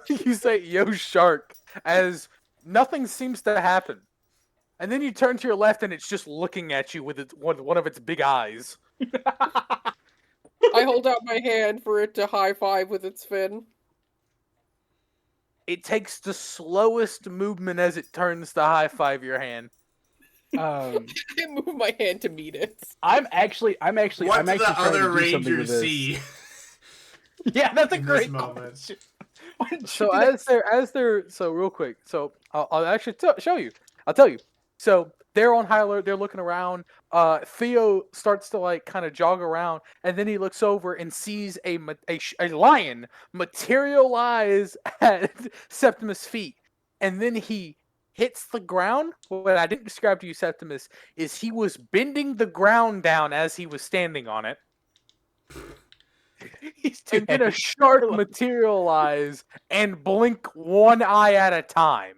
You say "yo shark" as nothing seems to happen, and then you turn to your left and it's just looking at you with one of its big eyes. I hold out my hand for it to high five with its fin. It takes the slowest movement as it turns to high five your hand. I move my hand to meet it. I'm actually What do trying the to other do something with rangers this. see? Yeah, that's a in this great moment? question. Why didn't you So do that? so real quick. So I'll actually show you. I'll tell you. So they're on high alert. They're looking around. Theo starts to like kind of jog around, and then he looks over and sees a lion materialize at Septimus' feet, and then he hits the ground. What I didn't describe to you, Septimus, is he was bending the ground down as he was standing on it. He's too And then a heavy. shark materialize and blink one eye at a time.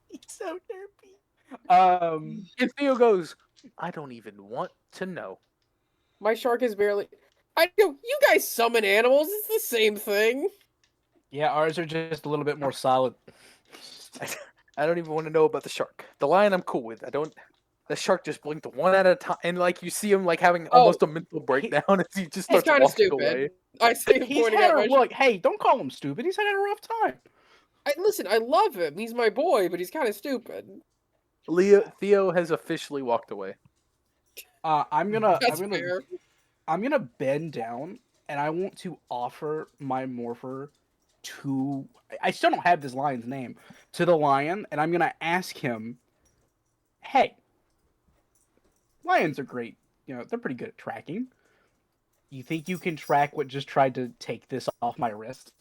He's so derpy. And Theo goes, I don't even want to know. My shark is barely. I go, you guys summon animals. It's the same thing. Yeah, ours are just a little bit more solid. I don't even want to know about the shark. The lion I'm cool with. The shark just blinked one at a time, and like you see him like having almost a mental breakdown as he just He's starts kind of walking stupid. away. I say, He's pointing had at a my. like, hey, don't call him stupid. He's had a rough time. Listen, I love him. He's my boy, but he's kind of stupid. Theo has officially walked away. I'm That's fair. gonna bend down, and I want to offer my Morpher to. I still don't have this lion's name, to the lion, and I'm gonna ask him, "Hey, lions are great. They're pretty good at tracking. You think you can track what just tried to take this off my wrist?"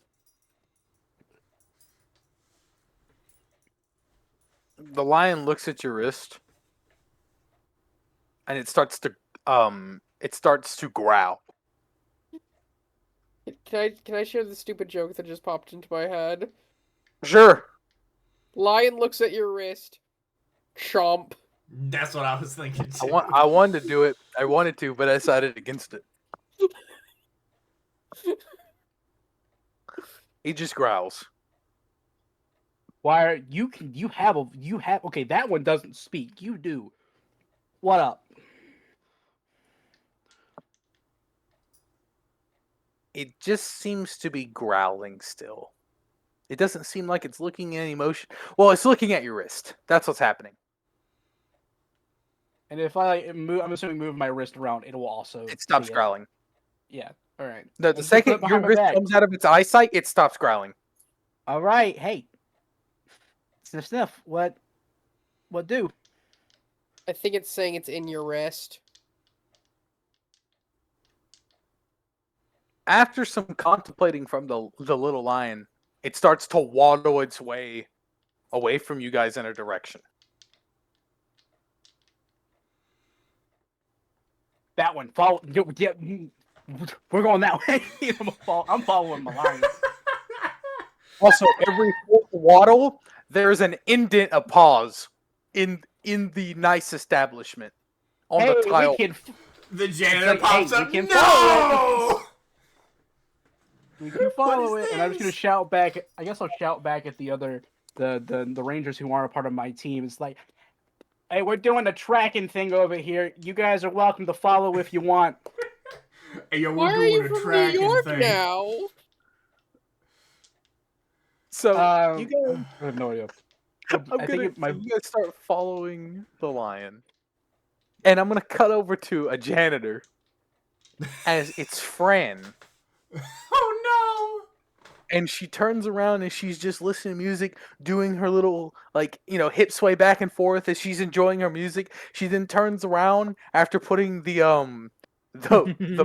The lion looks at your wrist, and it starts to growl. Can I share the stupid joke that just popped into my head? Sure. Lion looks at your wrist. Chomp. That's what I was thinking too. I wanted to do it. I wanted to, but I decided against it. He just growls. Why are you have okay, that one doesn't speak. You do. What up? It just seems to be growling still. It doesn't seem like it's looking at any motion. Well, it's looking at your wrist. That's what's happening. And if I move, I'm assuming move my wrist around, it will also. It stops see growling. Yeah. All right. No, the Let's just put it second your behind my wrist back. comes out of its eyesight, it stops growling. All right. Hey. Sniff, sniff. What do? I think it's saying it's in your wrist. After some contemplating from the little lion, it starts to waddle its way away from you guys in a direction. That one. Follow. Yeah, we're going that way. I'm following my lion. Also, every fourth waddle, there's an indent, a pause in the nice establishment on Hey, the tile. The janitor like, pops hey, we up. can No! We can follow What is it, and I'm just gonna this? shout back. I guess I'll shout back at the other the Rangers who aren't a part of my team. It's like, hey, we're doing a tracking thing over here. You guys are welcome to follow if you want. Hey, yo, Why we're are doing you a from New tracking York thing. now? So I you guys, have no idea. you guys start following the lion, and I'm gonna cut over to a janitor as its friend. Oh And she turns around and she's just listening to music, doing her little, hip sway back and forth as she's enjoying her music. She then turns around after putting the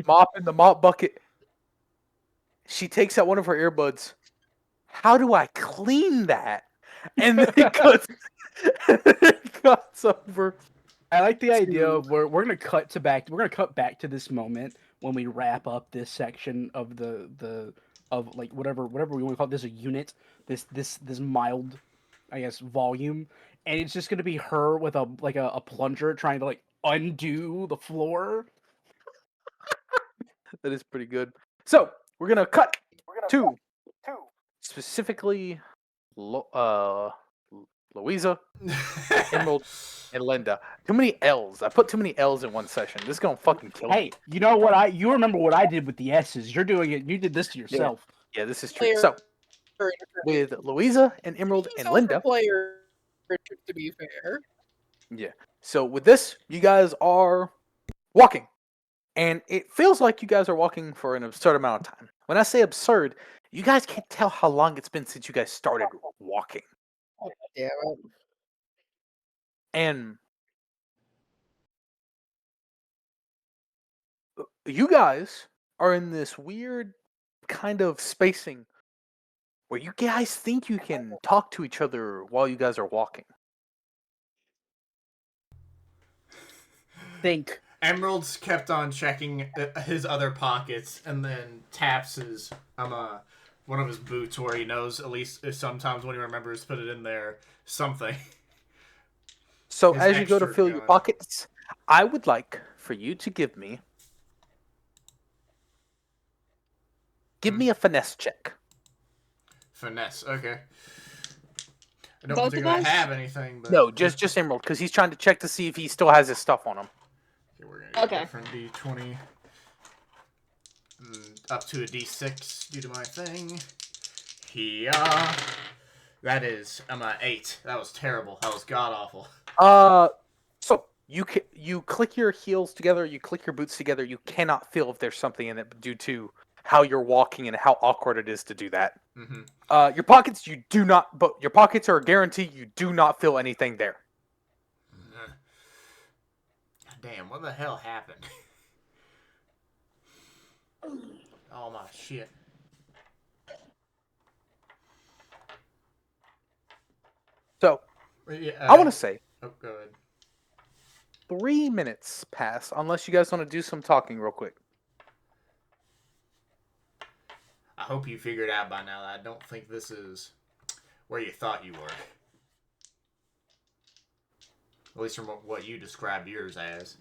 mop in the mop bucket. She takes out one of her earbuds. How do I clean that? And then it cuts over. I like the idea of we're gonna cut back to this moment when we wrap up this section of the of like whatever we want to call it, this a unit, this mild, I guess, volume, and it's just gonna be her with a plunger trying to like undo the floor. That is pretty good. So we're gonna cut to specifically Louisa, no! Emerald, and Linda. Too many L's. I put too many L's in one session. This is gonna fucking kill me. Hey, you remember what I did with the S's? You're doing it. You did this to yourself. Yeah, this is true. So with Louisa and Emerald and Linda. Player, to be fair. Yeah. So with this, you guys are walking. And it feels like you guys are walking for an absurd amount of time. When I say absurd, you guys can't tell how long it's been since you guys started walking. Damn it. And you guys are in this weird kind of spacing where you guys think you can talk to each other while you guys are walking. Think. Emerald's kept on checking his other pockets and then taps his one of his boots where he knows, at least sometimes when he remembers to put it in there, something. So His as you go to extra fill your gun. pockets, I would like for you to give me a finesse check. Finesse, okay. I don't Both of particularly us? have anything, but... No, just Emerald, because he's trying to check to see if he still has his stuff on him. Okay, we're gonna Okay. go from D20 up to a D6 due to my thing. Yeah. That is, I'm at 8. That was terrible. That was god-awful. So you click your heels together, you click your boots together. You cannot feel if there's something in it due to how you're walking and how awkward it is to do that. Mm-hmm. Your pockets, you do not, but your pockets are a guarantee you do not feel anything there. Damn, what the hell happened? Oh my shit. So, Yeah, I want to say Oh, go ahead. 3 minutes pass, unless you guys want to do some talking real quick. I hope you figured out by now that I don't think this is where you thought you were. At least from what you described yours as.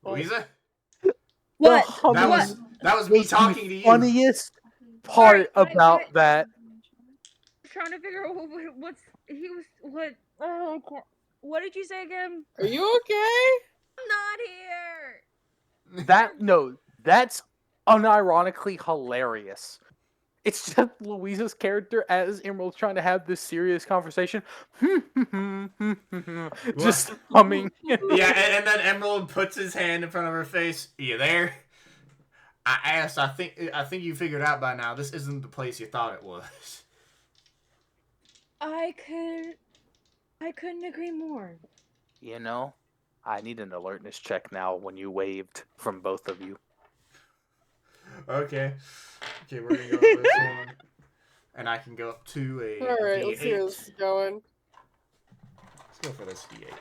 Louisa? What? That What? was me Was talking the to you. funniest part about that. Trying to figure out what's he was what. Oh, what did you say again? Are you okay? I'm not here. That's unironically hilarious. It's just Louisa's character as Emerald's trying to have this serious conversation. Just humming. Yeah, and then Emerald puts his hand in front of her face. Are you there? I asked. I think you figured out by now. This isn't the place you thought it was. I couldn't agree more. You know, I need an alertness check now when you waved from both of you. Okay, we're gonna go with this one, and I can go up to a All right, D8. let's see where this is going. Let's go for this D8.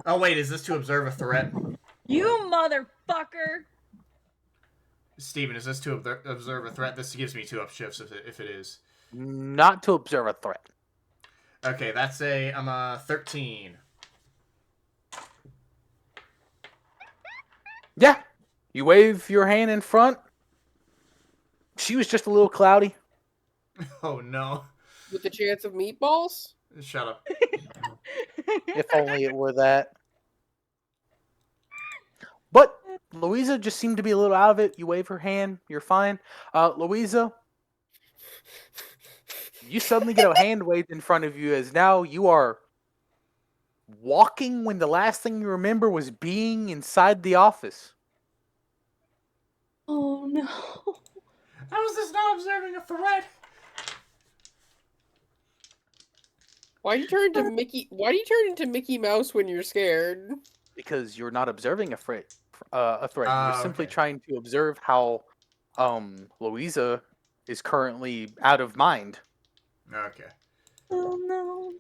Oh wait, is this to observe a threat? You motherfucker! Steven, is this to observe a threat? This gives me 2 up shifts if it is. Not to observe a threat. Okay, I'm a 13. Yeah, you wave your hand in front. She was just a little cloudy. Oh no. With the chance of meatballs? Shut up. If only it were that. But Louisa just seemed to be a little out of it. You wave her hand, you're fine. Louisa, you suddenly get a hand waved in front of you as now you are walking when the last thing you remember was being inside the office. Oh no. How is this not observing a threat? Why do you turn into Mickey Mouse when you're scared? Because you're not observing a threat. You're simply Okay. trying to observe how Louisa is currently out of mind. Okay. Oh no.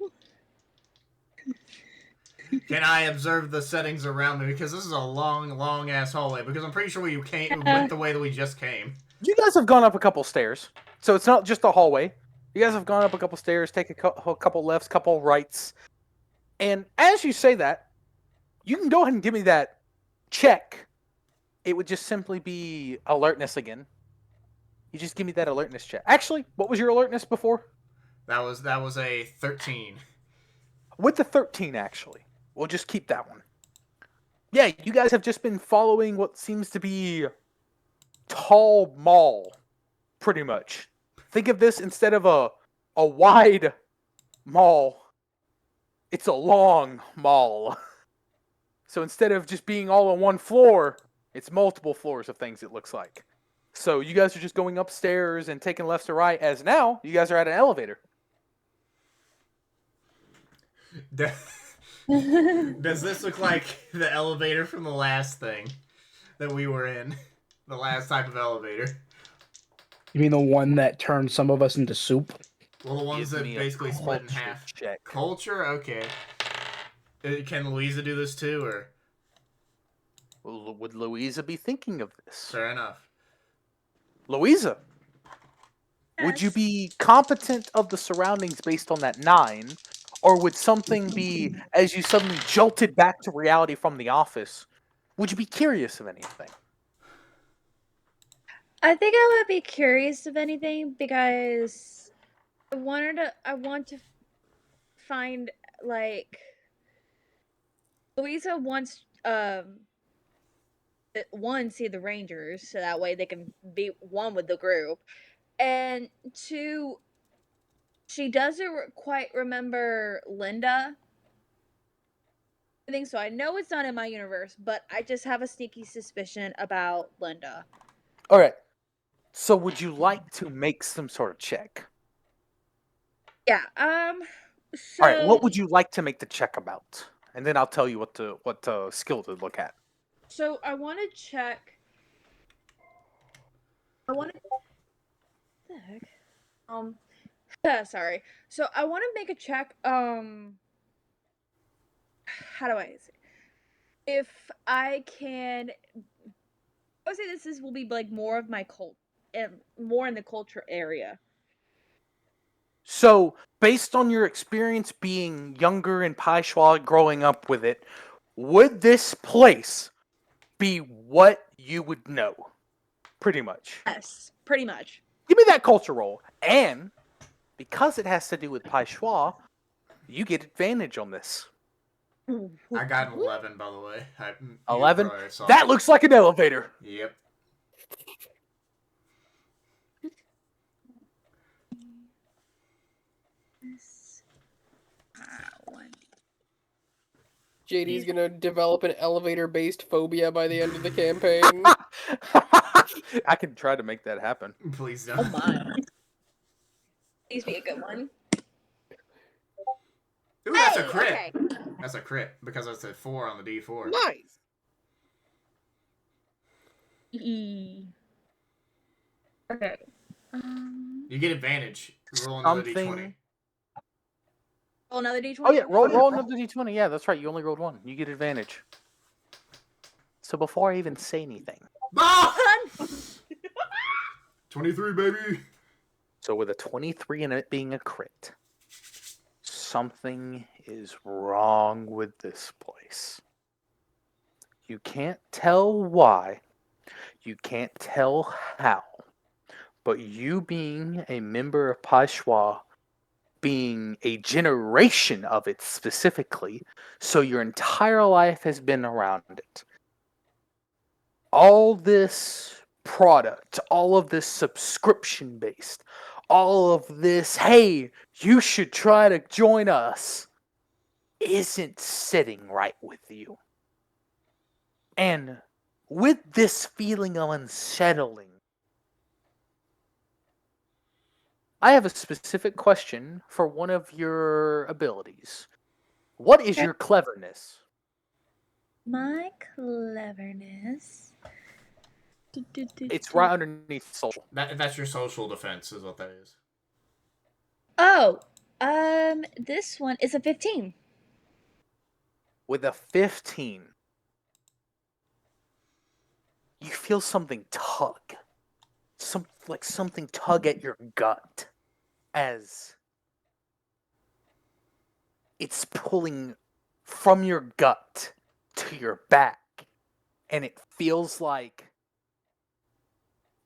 Can I observe the settings around me? Because this is a long ass hallway. Because I'm pretty sure we went the way that we just came. You guys have gone up a couple stairs, so it's not just a hallway. You guys have gone up a couple stairs, take a couple lefts, couple rights, and as you say that, you can go ahead and give me that check. It would just simply be alertness again. You just give me that alertness check. Actually, what was your alertness before? That was a 13. With the 13, actually. We'll just keep that one. Yeah, you guys have just been following what seems to be tall mall, pretty much. Think of this instead of a wide mall, it's a long mall. So instead of just being all on one floor, it's multiple floors of things, it looks like. So you guys are just going upstairs and taking left to right, as now you guys are at an elevator. Does this look like the elevator from the last thing that we were in? The last type of elevator? You mean the one that turned some of us into soup? Well, the ones Give that me a basically split in culture half. check. Culture? Okay. Can Louisa do this too, or? Would Louisa be thinking of this? Fair enough. Louisa, would you Yes. be competent of the surroundings based on that 9? Or would something be, as you suddenly jolted back to reality from the office, would you be curious of anything? I think I would be curious of anything because I want to find like Louisa wants one, see the Rangers, so that way they can be one with the group, and two, she doesn't quite remember Linda. I think so. I know it's not in my universe, but I just have a sneaky suspicion about Linda. All right. So would you like to make some sort of check? Yeah. All right. What So would you like to make the check about? And then I'll tell you what skill to look at. so I want to check. I want to. The heck? Sorry. So I want to make a check. How do I say? If I can, I would say this will be like more of my cult, and more in the culture area. So, based on your experience being younger in Paishwa, growing up with it, would this place be what you would know? Pretty much. Yes, pretty much. Give me that culture roll. And because it has to do with Paishwa, you get advantage on this. I got an 11, by the way. 11? That looks like an elevator. Yep. JD's gonna develop an elevator-based phobia by the end of the campaign. I can try to make that happen. Please Oh don't. my. Please be a good one. Ooh, that's a Hey, crit. okay. That's a crit because that's a 4 on the D4. Nice. Okay. You get advantage. Roll another D20. Something. Roll another D20. Oh yeah, roll another d20. Yeah, that's right. You only rolled one. You get advantage. So before I even say anything, Ah! 23, baby. so with a 23 and it being a crit, something is wrong with this place. You can't tell why. You can't tell how. But you being a member of Paishwa, being a generation of it specifically, so your entire life has been around it. All this product, all of this subscription based, all of this, hey, you should try to join us, isn't sitting right with you. And with this feeling of unsettling, I have a specific question for one of your abilities. What is your cleverness? My cleverness. It's right underneath social. That's your social defense, is what that is. Oh, this one is a 15. With a 15, you feel something tug. Something tug at your gut as it's pulling from your gut to your back. And it feels like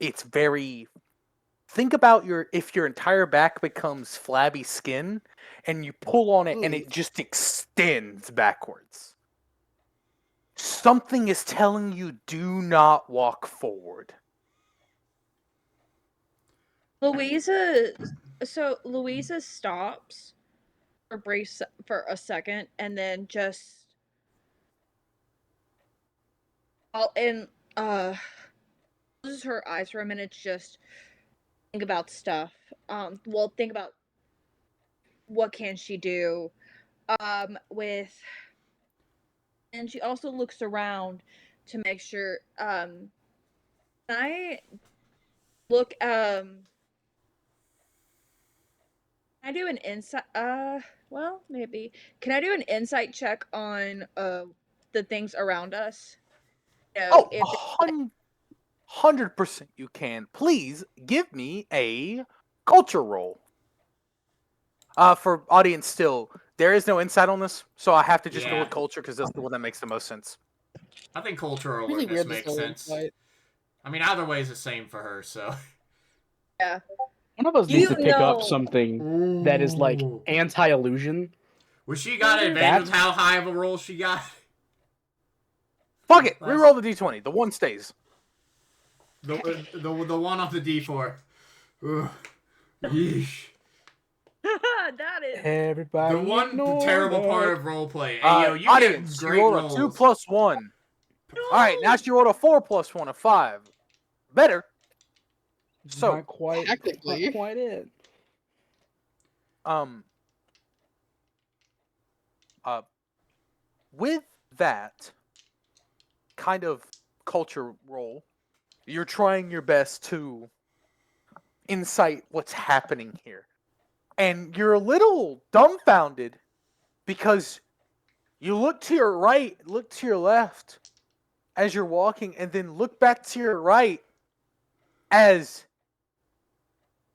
it's very... Think about if your entire back becomes flabby skin and you pull on it and it just extends backwards. Something is telling you do not walk forward. Louisa stops for a second and then just closes her eyes for a minute, just think about stuff. Think about what can she do with, and she also looks around to make sure I look I do an insight maybe. Can I do an insight check on the things around us? Oh, 100% you can. Please give me a culture roll. For audience still, there is no insight on this, so I have to just go with culture because that's the one that makes the most sense. I think cultural Really awareness weird makes this sense. insight. I mean, either way is the same for her, so. Yeah. One of us needs You to pick up know- something that is like Ooh. anti-illusion. Well, she got advantage with how high of a roll she got. Fuck it. Last- Reroll the d20. The 1 stays. The one off the D4. Ugh. Yeesh. That is. Everybody. The one ignore terrible that. part of roleplay. Hey, yo, you Audience, get you great rolled rolls. a 2 plus 1. Alright, now she rolled a 4 plus 1, a 5. Better. So, Not quite. Technically. Not quite it. With that kind of culture roll, you're trying your best to insight what's happening here. And you're a little dumbfounded because you look to your right, look to your left as you're walking, and then look back to your right as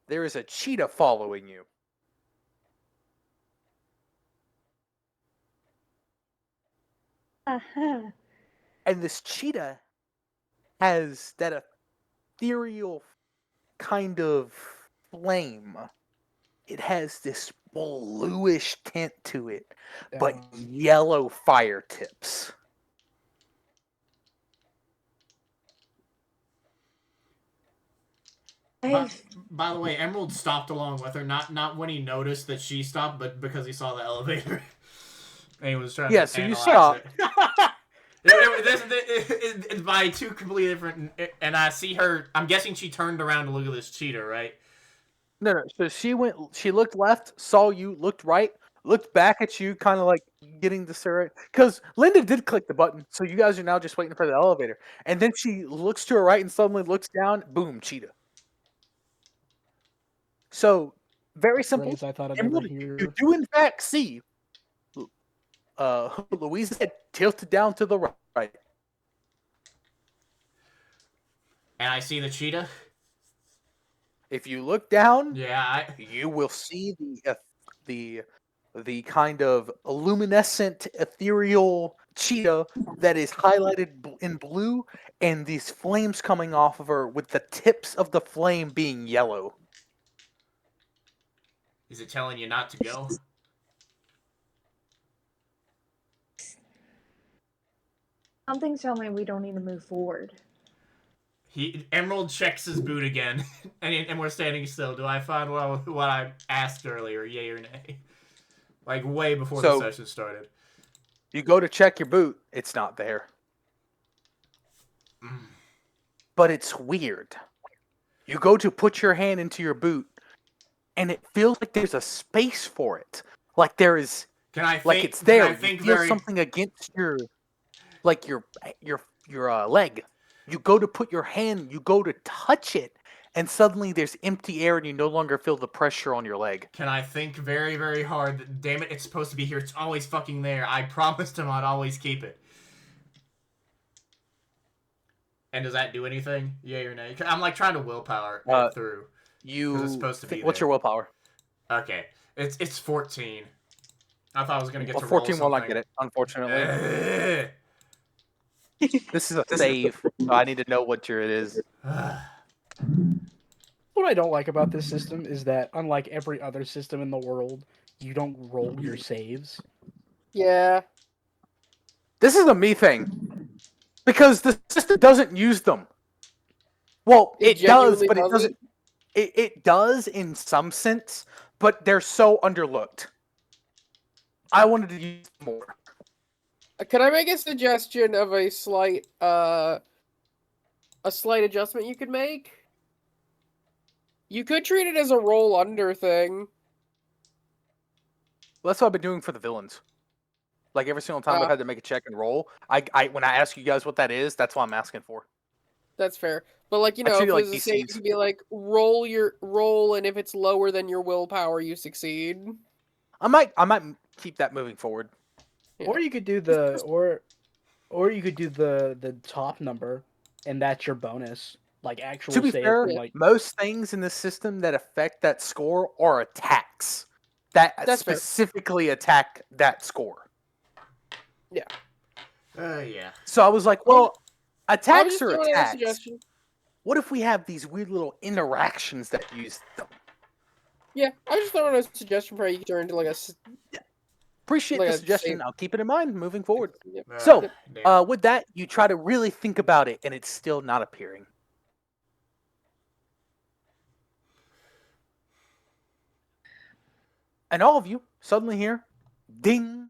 there is a cheetah following you. And this cheetah has that ethereal kind of flame. It has this bluish tint to it, but yellow fire tips. By the way, Emerald stopped along with her, not when he noticed that she stopped, but because he saw the elevator. And he was trying to So you analyze stop. It's by two completely different, and I see her. I'm guessing she turned around to look at this cheetah, right? No. So she looked left, saw you, looked right, looked back at you, kind of like getting the surrey. Because Linda did click the button, so you guys are now just waiting for the elevator. And then she looks to her right and suddenly looks down. Boom, cheetah. So very simple. Phrase I thought I'd Emerald, never hear. you do in fact see Louise's head tilted down to the right. And I see the cheetah. If you look down, Yeah, you will see the kind of luminescent ethereal cheetah that is highlighted in blue, and these flames coming off of her with the tips of the flame being yellow. Is it telling you not to go? Something's telling me we don't need to move forward. Emerald checks his boot again, and we're standing still. Do I find what I asked earlier, yay or nay? Like way before the session started. You go to check your boot, it's not there. But it's weird. You go to put your hand into your boot, and it feels like there's a space for it. Like there is, like it's there. You feel something against your leg. You go to put your hand, you go to touch it, and suddenly there's empty air, and you no longer feel the pressure on your leg. Can I think very, very hard? Damn it, it's supposed to be here. It's always fucking there. I promised him I'd always keep it. And does that do anything? Yay or nay? I'm like trying to willpower it through. It's supposed to be what's your willpower? Okay, it's 14. I thought I was gonna get to 14 roll will not get it, unfortunately. This is a This save, so I need to know what it is. What I don't like about this system is that, unlike every other system in the world, you don't roll your saves. Yeah. This is a me thing. Because the system doesn't use them. Well, it does, but it doesn't. It does in some sense, but they're so underlooked. I wanted to use more. Can I make a suggestion of a slight adjustment you could make? You could treat it as a roll under thing. Well, that's what I've been doing for the villains. Like every single time I've had to make a check and roll, when I ask you guys what that is, that's what I'm asking for. That's fair. But like, you know, if it's a save, you can be like, roll, and if it's lower than your willpower, you succeed. I might keep that moving forward. Yeah. Or you could do the the top number, and that's your bonus. Like actual. To be save, fair, like... most things in the system that affect that score are attacks that specifically attack that score. Yeah. Yeah. So I was like, well, attacks are attacks. Suggestion. What if we have these weird little interactions that use them? Yeah, I was just throwing a suggestion for how you can turn into like a... Appreciate Like the a suggestion. safe- I'll keep it in mind moving forward. Yep. So, damn. with that, you try to really think about it, and it's still not appearing. And all of you suddenly hear, ding,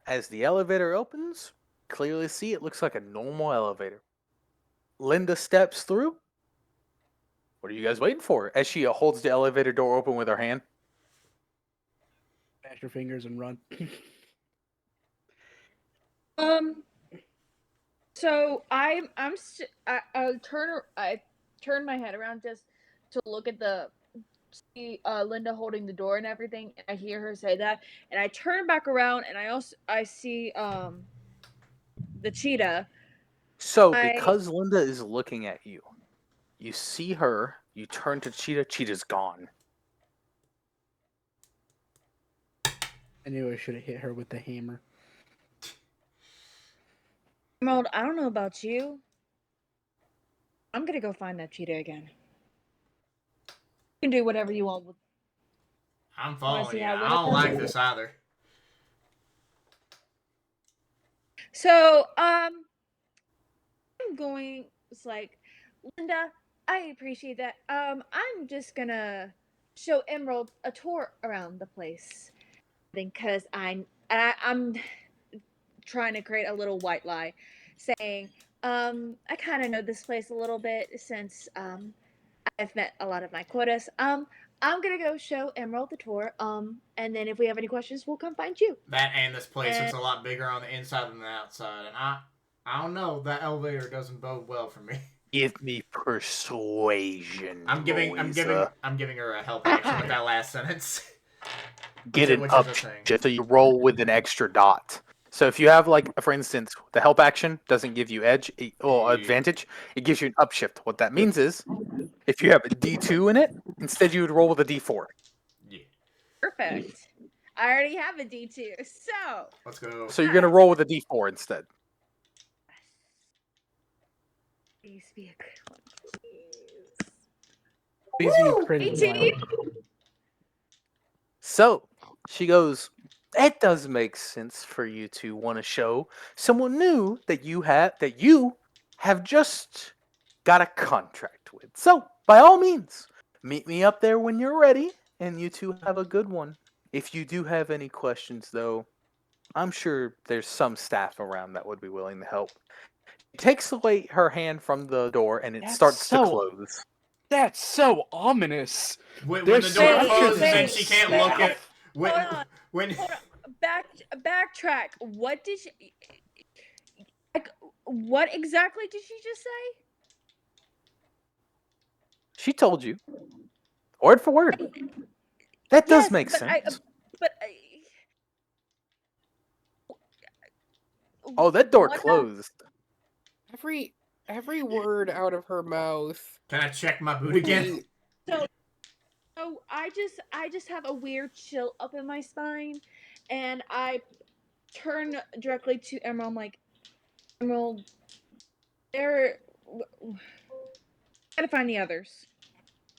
as the elevator opens. Clearly see it looks like a normal elevator. Linda steps through. What are you guys waiting for? As she holds the elevator door open with her hand. Smash your fingers and run. So I turn my head around just to look at see Linda holding the door and everything. And I hear her say that, and I turn back around, and I see the cheetah. So, because Linda is looking at you, you see her, you turn to Cheetah, Cheetah's gone. I knew I should have hit her with the hammer. Emerald, I don't know about you. I'm gonna go find that cheetah again. You can do whatever you want with. I'm following see you. how I Winnie don't does like it? this either. So, I'm going. It's like, Linda, I appreciate that. I'm just gonna show Emerald a tour around the place, because I'm trying to create a little white lie, saying, I kind of know this place a little bit since I've met a lot of my quotas. I'm gonna go show Emerald the tour. And then if we have any questions, we'll come find you. That and this place looks a lot bigger on the inside than the outside, and I don't know. That elevator doesn't bode well for me. Give me persuasion. I'm giving her a help action with that last sentence. Get an which up is a thing. shift, so you roll with an extra dot. So if you have, like, for instance, the help action doesn't give you advantage, it gives you an upshift. What that means is, if you have a D2 in it, instead you would roll with a D4. Yeah. Perfect. I already have a D2, so Let's go. So you're going to roll with a D4 instead. please be a good one, please. Please be a critical 18. one. So she goes, it does make sense for you to want to show someone new that you have just got a contract with. So by all means, meet me up there when you're ready, and you two have a good one. If you do have any questions, though, I'm sure there's some staff around that would be willing to help. She takes away her hand from the door, and it That's starts to so- close. That's so ominous. When There's the door so- closes wait, and she can't wait, look at Hold on. when Hold on. Backtrack. What did she? Like, what exactly did she just say? She told you, word for word. That does Yes, make but sense. Oh, that door what closed. Every word out of her mouth. Can I check my boot again? So I just have a weird chill up in my spine, and I turn directly to Emerald. I'm like, Emerald, gotta find the others.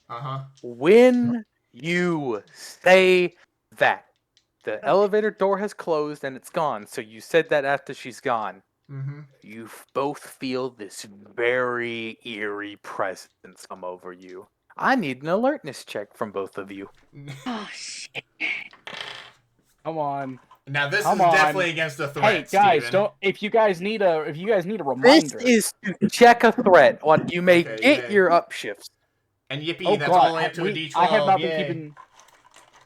Uh-huh. When you say that, the elevator door has closed and it's gone. So you said that after she's gone. Mm-hmm. You both feel this very eerie presence come over you. I need an alertness check from both of you. Oh shit! Come on. Now this Come is on. definitely against the threat. Hey guys, Steven. don't. If you guys need a This reminder. is to check a threat. What you may Okay, get yeah. your upshifts. And yippee, Oh that's god, only up to a D12. I have not Yay. been keeping.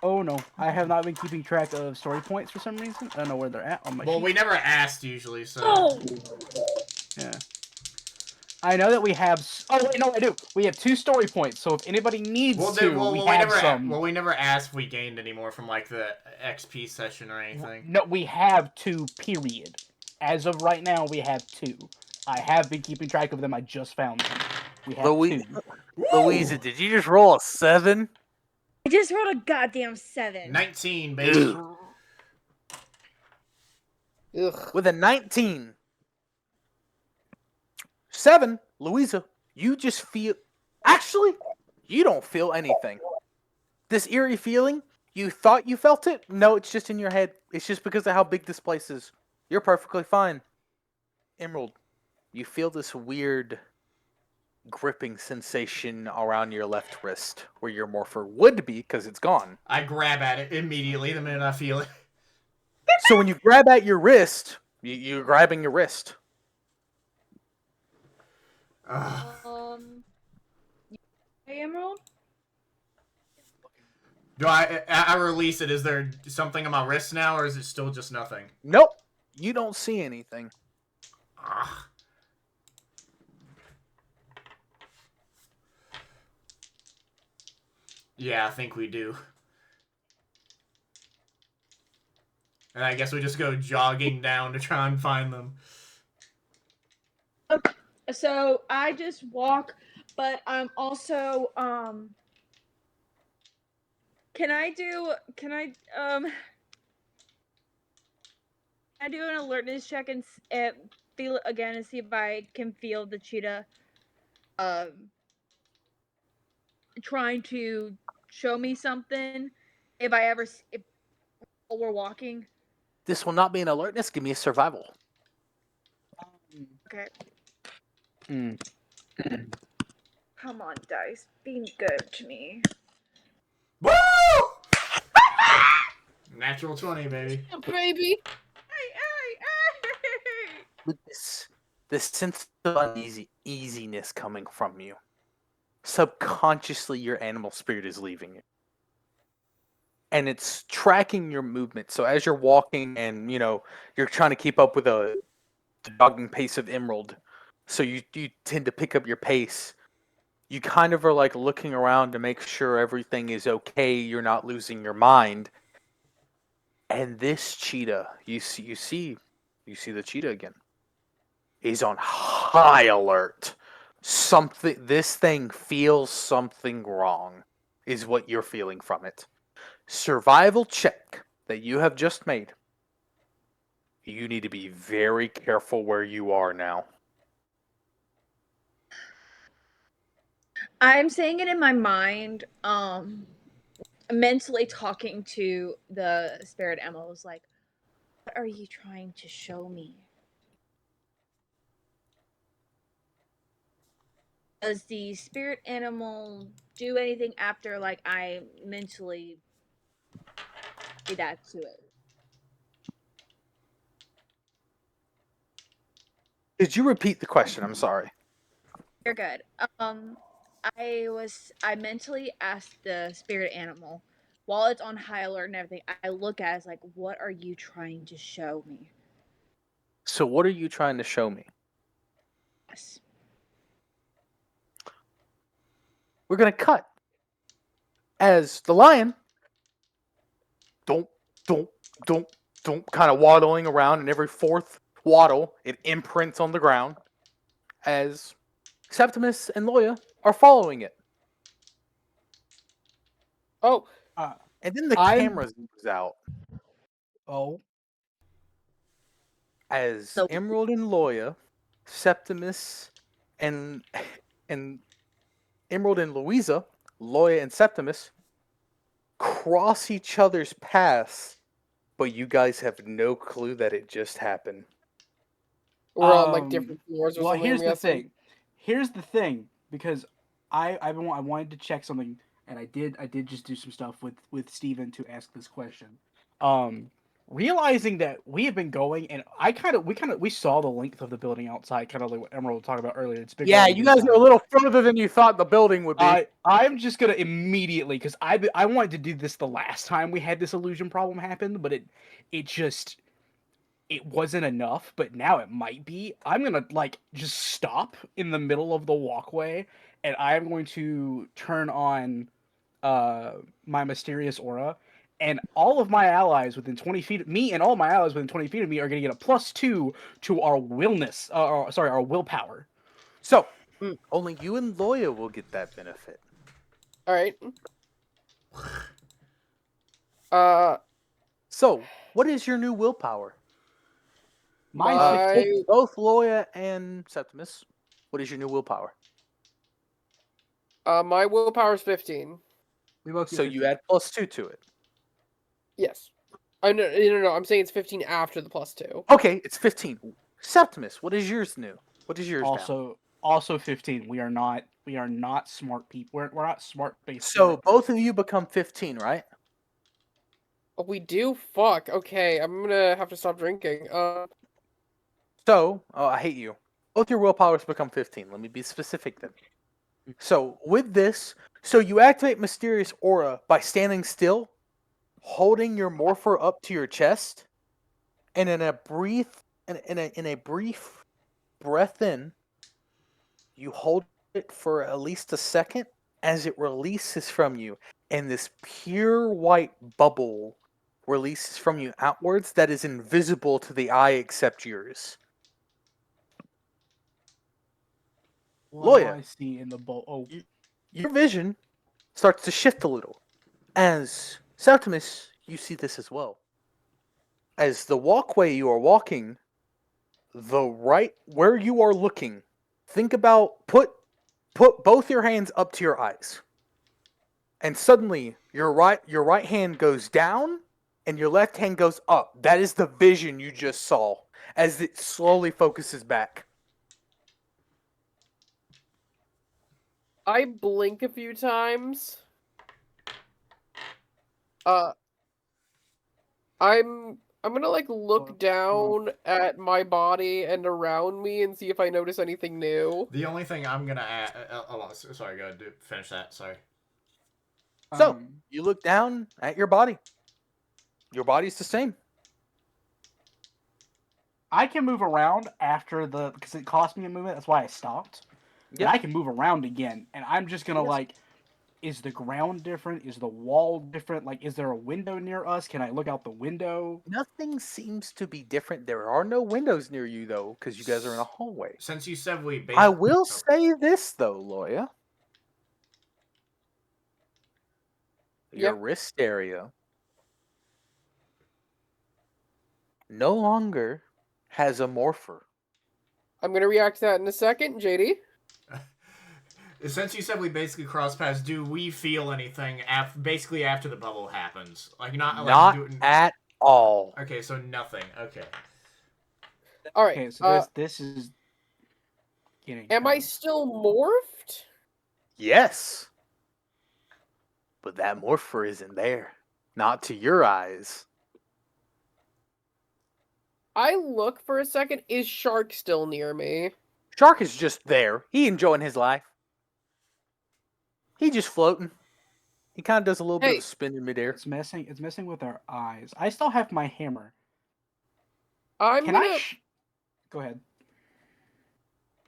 Oh no, I have not been keeping track of story points for some reason. I don't know where they're at on my Well, sheet. we never asked usually, so. Oh, Yeah. I know that we have. Oh wait, no, I do. We have 2 story points. So if anybody needs we have some. Well, we never asked if we gained any more from like the XP session or anything. No, we have 2. Period. As of right now, we have 2. I have been keeping track of them. I just found them. We have 2. Louisa, did you just roll a 7? I just rolled a goddamn 7. 19, baby. Ugh. With a 19. 7, Louisa, you just feel... Actually, you don't feel anything. This eerie feeling, You thought you felt it? No, it's just in your head. It's just because of how big this place is. You're perfectly fine. Emerald, you feel this weird gripping sensation around your left wrist where your morpher would be because it's gone. I grab at it immediately the minute I feel it. So when you grab at your wrist, you're grabbing your wrist. Ugh. Hey, Emerald. Do I release it? Is there something on my wrist now, or is it still just nothing? Nope. You don't see anything. Ugh. Yeah, I think we do. And I guess we just go jogging down to try and find them. So I just walk, but I'm also Can I do an alertness check and feel it again and see if I can feel the cheetah trying to show me something if while we're walking? This will not be an alertness. Give me a survival. Okay. Mm. Come on, dice. Being good to me. Woo! Natural 20, baby. Baby. With this sense of easiness coming from you, subconsciously your animal spirit is leaving you. And it's tracking your movement. So as you're walking and, you're trying to keep up with the jogging pace of Emerald, so you tend to pick up your pace. You kind of are like looking around to make sure everything is okay, you're not losing your mind. And this cheetah, you see the cheetah again, is on high alert. This thing feels something wrong, is what you're feeling from it. Survival check that you have just made. You need to be very careful where you are now. I'm saying it in my mind, mentally talking to the spirit animals, like, what are you trying to show me? Does the spirit animal do anything after, like, I mentally say that to it? Did you repeat the question? I'm sorry. You're good. I mentally asked the spirit animal while it's on high alert and everything. I look at it as like, what are you trying to show me? So what are you trying to show me? Yes. We're going to cut as the lion, don't, kind of waddling around, and every fourth waddle, it imprints on the ground as Septimus and Loya are following it. Oh, And then the I'm- camera zooms out Oh. as Emerald and Loya, Septimus and Emerald and Louisa, Loya and Septimus, cross each other's paths, but you guys have no clue that it just happened. we're on like different floors or Well, something. here's I'm the guessing. thing. Here's the thing, because I wanted to check something, and I did just do some stuff with Steven to ask this question. Realizing that we have been going, and we saw the length of the building outside, kind of like what Emerald was talking about earlier. It's been Yeah, going you guys inside. are a little further than you thought the building would be. I'm just gonna immediately, because I wanted to do this the last time we had this illusion problem happen, but it wasn't enough, but now it might be. I'm gonna just stop in the middle of the walkway, and I'm going to turn on my mysterious aura, and all of my allies within 20 feet of me, and all my allies within 20 feet of me are gonna get a +2 to our our willpower. So, only you and Loya will get that benefit. All right. So, what is your new willpower? Mine's Both Loya and Septimus. What is your new willpower? My willpower is 15. we both So you add +2 to it. Yes. No. I'm saying it's 15 after the +2. Okay, it's 15. Septimus, what is yours new? What is yours down? Also 15. We are not smart people. We're not smart based So characters. both of you become 15, right? Oh, we do? Fuck. Okay, I'm gonna have to stop drinking. So, oh, I hate you. Both your willpowers become 15. Let me be specific then. So, with this, so you activate Mysterious Aura by standing still, holding your morpher up to your chest, and in a brief breath in, you hold it for at least a second as it releases from you, and this pure white bubble releases from you outwards that is invisible to the eye except yours. What do Loya, I see in the bowl? Oh, your vision starts to shift a little. As Septimus, you see this as well. As the walkway you are walking, the right where you are looking, think about put both your hands up to your eyes. And suddenly your right hand goes down and your left hand goes up. That is the vision you just saw as it slowly focuses back. I blink a few times. Uh, I'm gonna like look down at my body and around me and see if I notice anything new. The only thing I'm gonna add. Sorry, go ahead. Finish that. Sorry. So, you look down at your body. Your body's the same. I can move around after because it cost me a movement. That's why I stopped. And I can move around again, and I'm just gonna like, is the ground different? Is the wall different? Like, is there a window near us? Can I look out the window? Nothing seems to be different. There are no windows near you, though, because you guys are in a hallway. Since you said we basically... I will say this, though, Loya. Your wrist area no longer has a morpher. I'm gonna react to that in a second, JD. Since you said we basically cross paths, do we feel anything basically after the bubble happens? Like not at all. Okay, so nothing. Okay. All right. Okay, so this is getting. Am I still morphed? Yes. But that morpher isn't there. Not to your eyes. I look for a second. Is Shark still near me? Shark is just there. He enjoying his life. He just floating. He kind of does a little bit of spin in midair. It's messing with our eyes. I still have my hammer. Go ahead.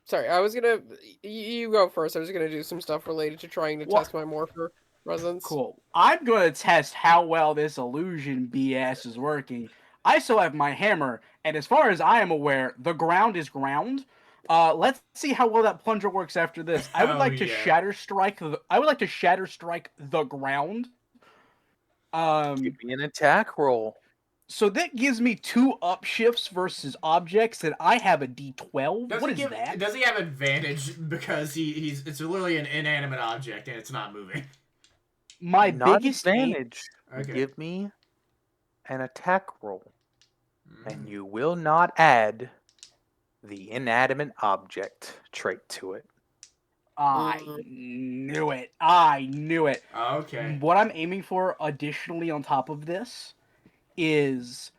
Sorry, I was gonna. You go first. I was gonna do some stuff related to trying to test my morpher presence. Cool. I'm gonna test how well this illusion BS is working. I still have my hammer, and as far as I am aware, the ground is ground. Let's see how well that plunger works after this. I would like to shatter strike. I would like to shatter strike the ground. Give me an attack roll. So that gives me 2 upshifts versus objects, and I have a D12. What is that? Does he have advantage because it's literally an inanimate object and it's not moving? My not biggest advantage. Give me an attack roll, and you will not add the inanimate object trait to it. I knew it. I knew it. Okay. What I'm aiming for additionally on top of this is,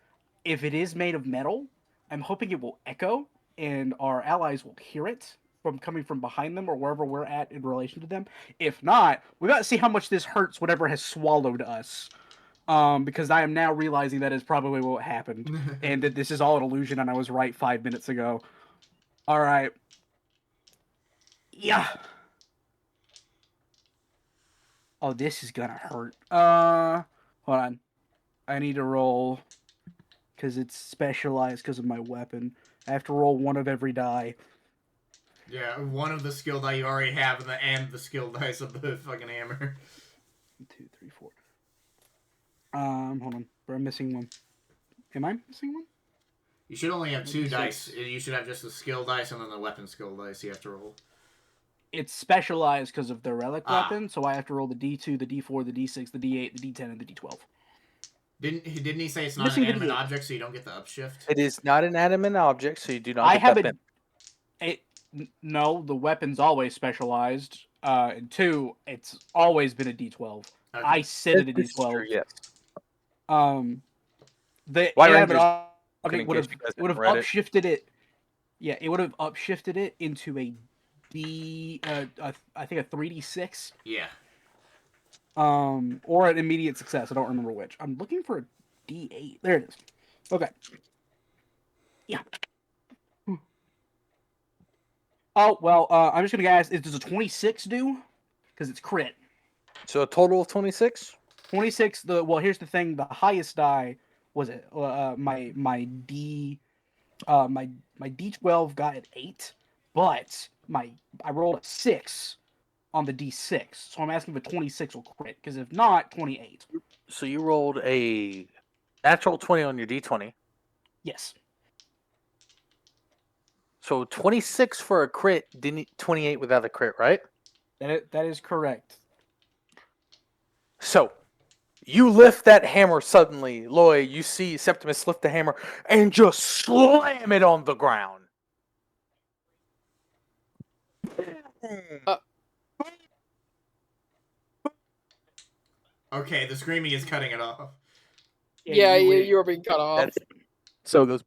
if it is made of metal, I'm hoping it will echo and our allies will hear it from coming from behind them or wherever we're at in relation to them. If not, we got to see how much this hurts whatever has swallowed us. Because I am now realizing that is probably what happened, and that this is all an illusion, and I was right 5 minutes ago. All right. Yeah. Oh, this is gonna hurt. Hold on. I need to roll because it's specialized because of my weapon. I have to roll 1 of every die. Yeah, 1 of the skill die you already have, and the skill dice of the fucking hammer. 1, 2, 3, 4. Hold on. I'm missing 1. Am I missing 1? You should only have 2 dice. You should have just the skill dice and then the weapon skill dice you have to roll. It's specialized because of the relic weapon, so I have to roll the D2, the D4, the D6, the D8, the D10, and the D12. Didn't he say it's not Missing an the animate D8. object, so you don't get the upshift? It is not an animate object, so you do not I get have that it. No, the weapon's always specialized. And 2, it's always been a D12. Okay. I sit at a This is D12. true, yes. The White inanimate Rangers, object in would case have you guys would have haven't read it. upshifted it. Yeah, it would have upshifted it into a D. I think a 3d6. Yeah. Or an immediate success. I don't remember which. I'm looking for a D8. There it is. Okay. Yeah. Oh well. I'm just gonna guess. Does a 26 do? Because it's crit. So a total of 26? 26. Here's the thing. The highest die was it? My D12 got an 8, but I rolled a 6 on the D6. So I'm asking if a 26 will crit. Because if not, 28. So you rolled a natural 20 on your D20. Yes. So 26 for a crit, didn't 28 without a crit, right? That is correct. So you lift that hammer suddenly, Loy. You see Septimus lift the hammer and just slam it on the ground. Okay, the screaming is cutting it off. Yeah, you you were being cut off. That's so it goes.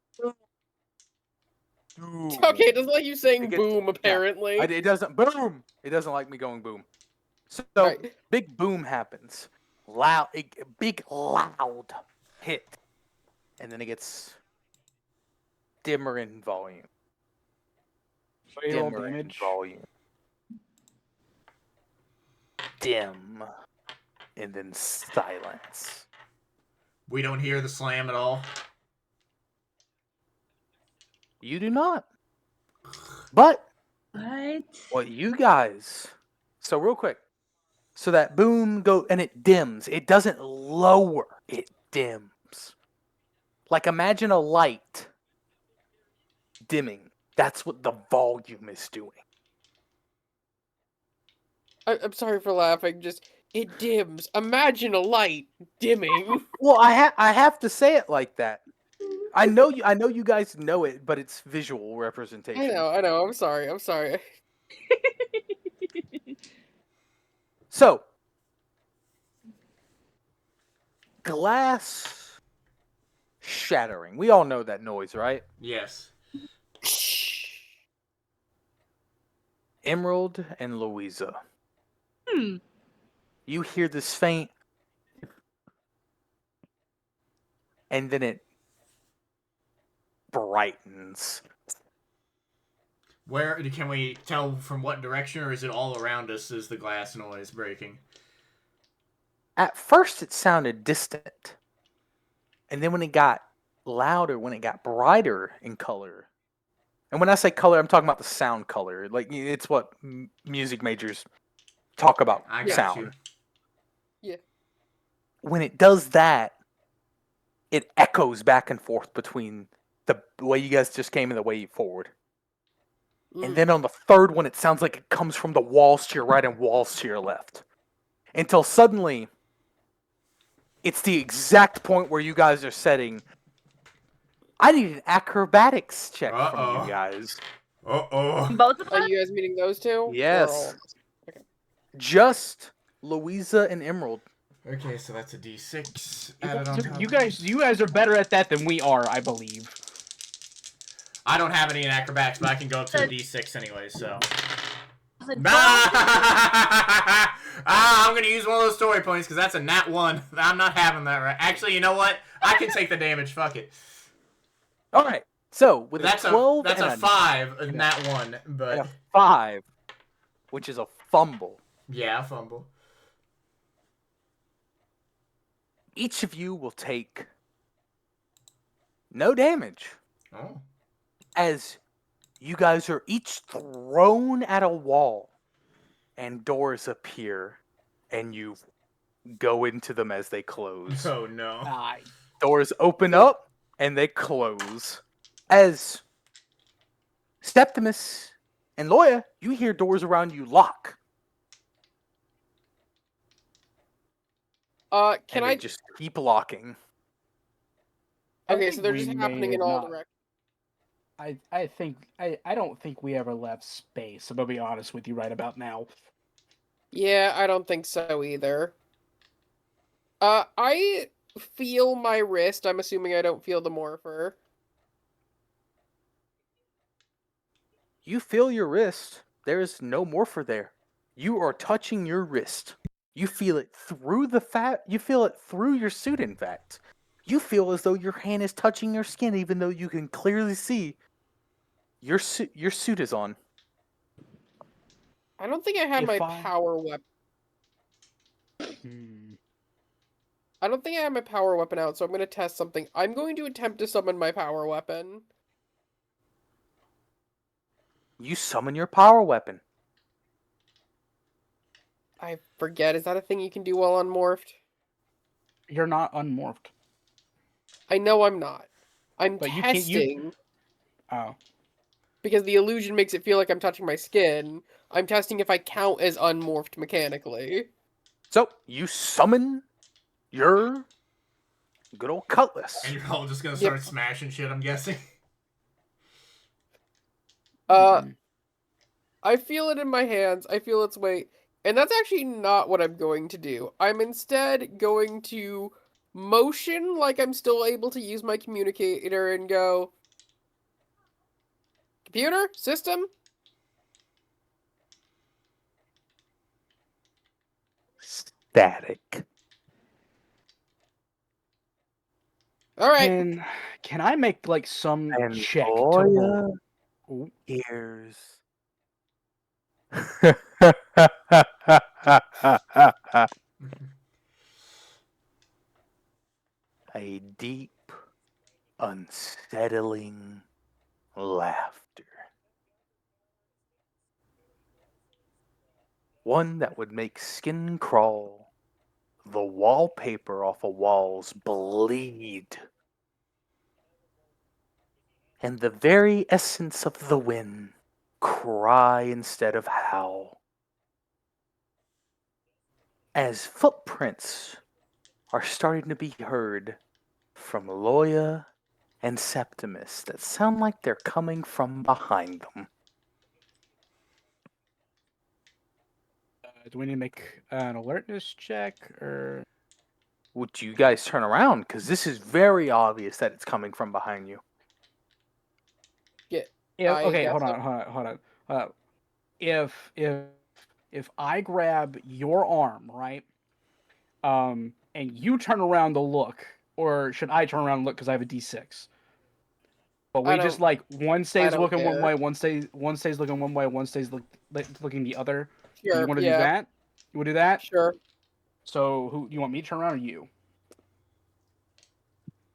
Okay, it doesn't like you saying It gets- boom, apparently. It doesn't boom. It doesn't like me going boom. So Right. big boom happens. Big loud hit, and then it gets dimmer in volume. Fatal Dimmer in damage. volume. Dim, and then silence. We don't hear the slam at all. You do not. But What? you guys. So real quick. So that boom go and it dims. It doesn't lower. It dims. Like imagine a light dimming. That's what the volume is doing. I'm sorry for laughing. Just it dims. Imagine a light dimming. Well, I have to say it like that. I know you guys know it, but it's visual representation. I know. I'm sorry. So, glass shattering. We all know that noise, right? Yes. Emerald and Louisa. Hmm. You hear this faint, and then it brightens. Where can we tell from what direction, or is it all around us? Is the glass noise breaking? At first, it sounded distant, and then when it got louder, when it got brighter in color, and when I say color, I'm talking about the sound color. Like it's what music majors talk about I got sound. you. When it does that, it echoes back and forth between the way you guys just came and the way forward. And then on the third one, it sounds like it comes from the walls to your right and walls to your left. Until suddenly, it's the exact point where you guys are setting. I need an acrobatics check from Uh-oh. you guys. Uh-oh. Both of Are us? you guys meeting those two? Yes. Or all- Just Louisa and Emerald. Okay, so that's a D6 added on top. You guys are better at that than we are, I believe. I don't have any in acrobatics, but I can go up to the D6 anyway, so. The I'm gonna use one of those story points because that's a nat 1. I'm not having that right. Actually, you know what? I can take the damage. Fuck it. All right. So with That's a 12 that's and a 5, a nat 1, but a 5, which is a fumble. yeah, fumble. Each of you will take no damage Oh. as you guys are each thrown at a wall and doors appear and you go into them as they close. Oh no. Doors open up and they close. As Septimus and Loya, you hear doors around you lock. Can and I they just keep locking. Okay, so think they're we just made happening in it all not. directions. I don't think we ever left space. I'm gonna be honest with you right about now. Yeah, I don't think so either. I feel my wrist. I'm assuming I don't feel the morpher. You feel your wrist. There is no morpher there. You are touching your wrist. You feel it through the fat. You feel it through your suit, in fact. You feel as though your hand is touching your skin, even though you can clearly see your suit is on. I don't think I have my If I, power weapon. Hmm. I don't think I have my power weapon out, so I'm going to test something. I'm going to attempt to summon my power weapon. You summon your power weapon. I forget. Is that a thing you can do while unmorphed? You're not unmorphed, I know I'm not. I'm but you can't. testing Oh, because the illusion makes it feel like I'm touching my skin. I'm testing if I count as unmorphed mechanically. So you summon your good old cutlass. And you're all just gonna Yep. start smashing shit, I'm guessing. Uh, Mm-mm. I feel it in my hands. I feel its weight. And that's actually not what I'm going to do. I'm instead going to motion like I'm still able to use my communicator and go, computer, system. Static. All right. Can I make like some And check to Loya Ooh, hears a deep, unsettling laughter. One that would make skin crawl, the wallpaper off of walls bleed, and the very essence of the wind cry instead of howl. As footprints are starting to be heard from Loya and Septimus that sound like they're coming from behind them. do we need to make an alertness check or? Would you guys turn around? Because this is very obvious that it's coming from behind you. Yeah. I Okay, guess hold so. on, hold on. If I grab your arm, right, and you turn around to look, or should I turn around and look because I have a D6? But I we just don't. like one I stays don't looking one care. way, one stays looking one way, one stays looking the other. Do you Sure. want to do Yeah. that? You want to do that? Sure. So who you want me to turn around or you?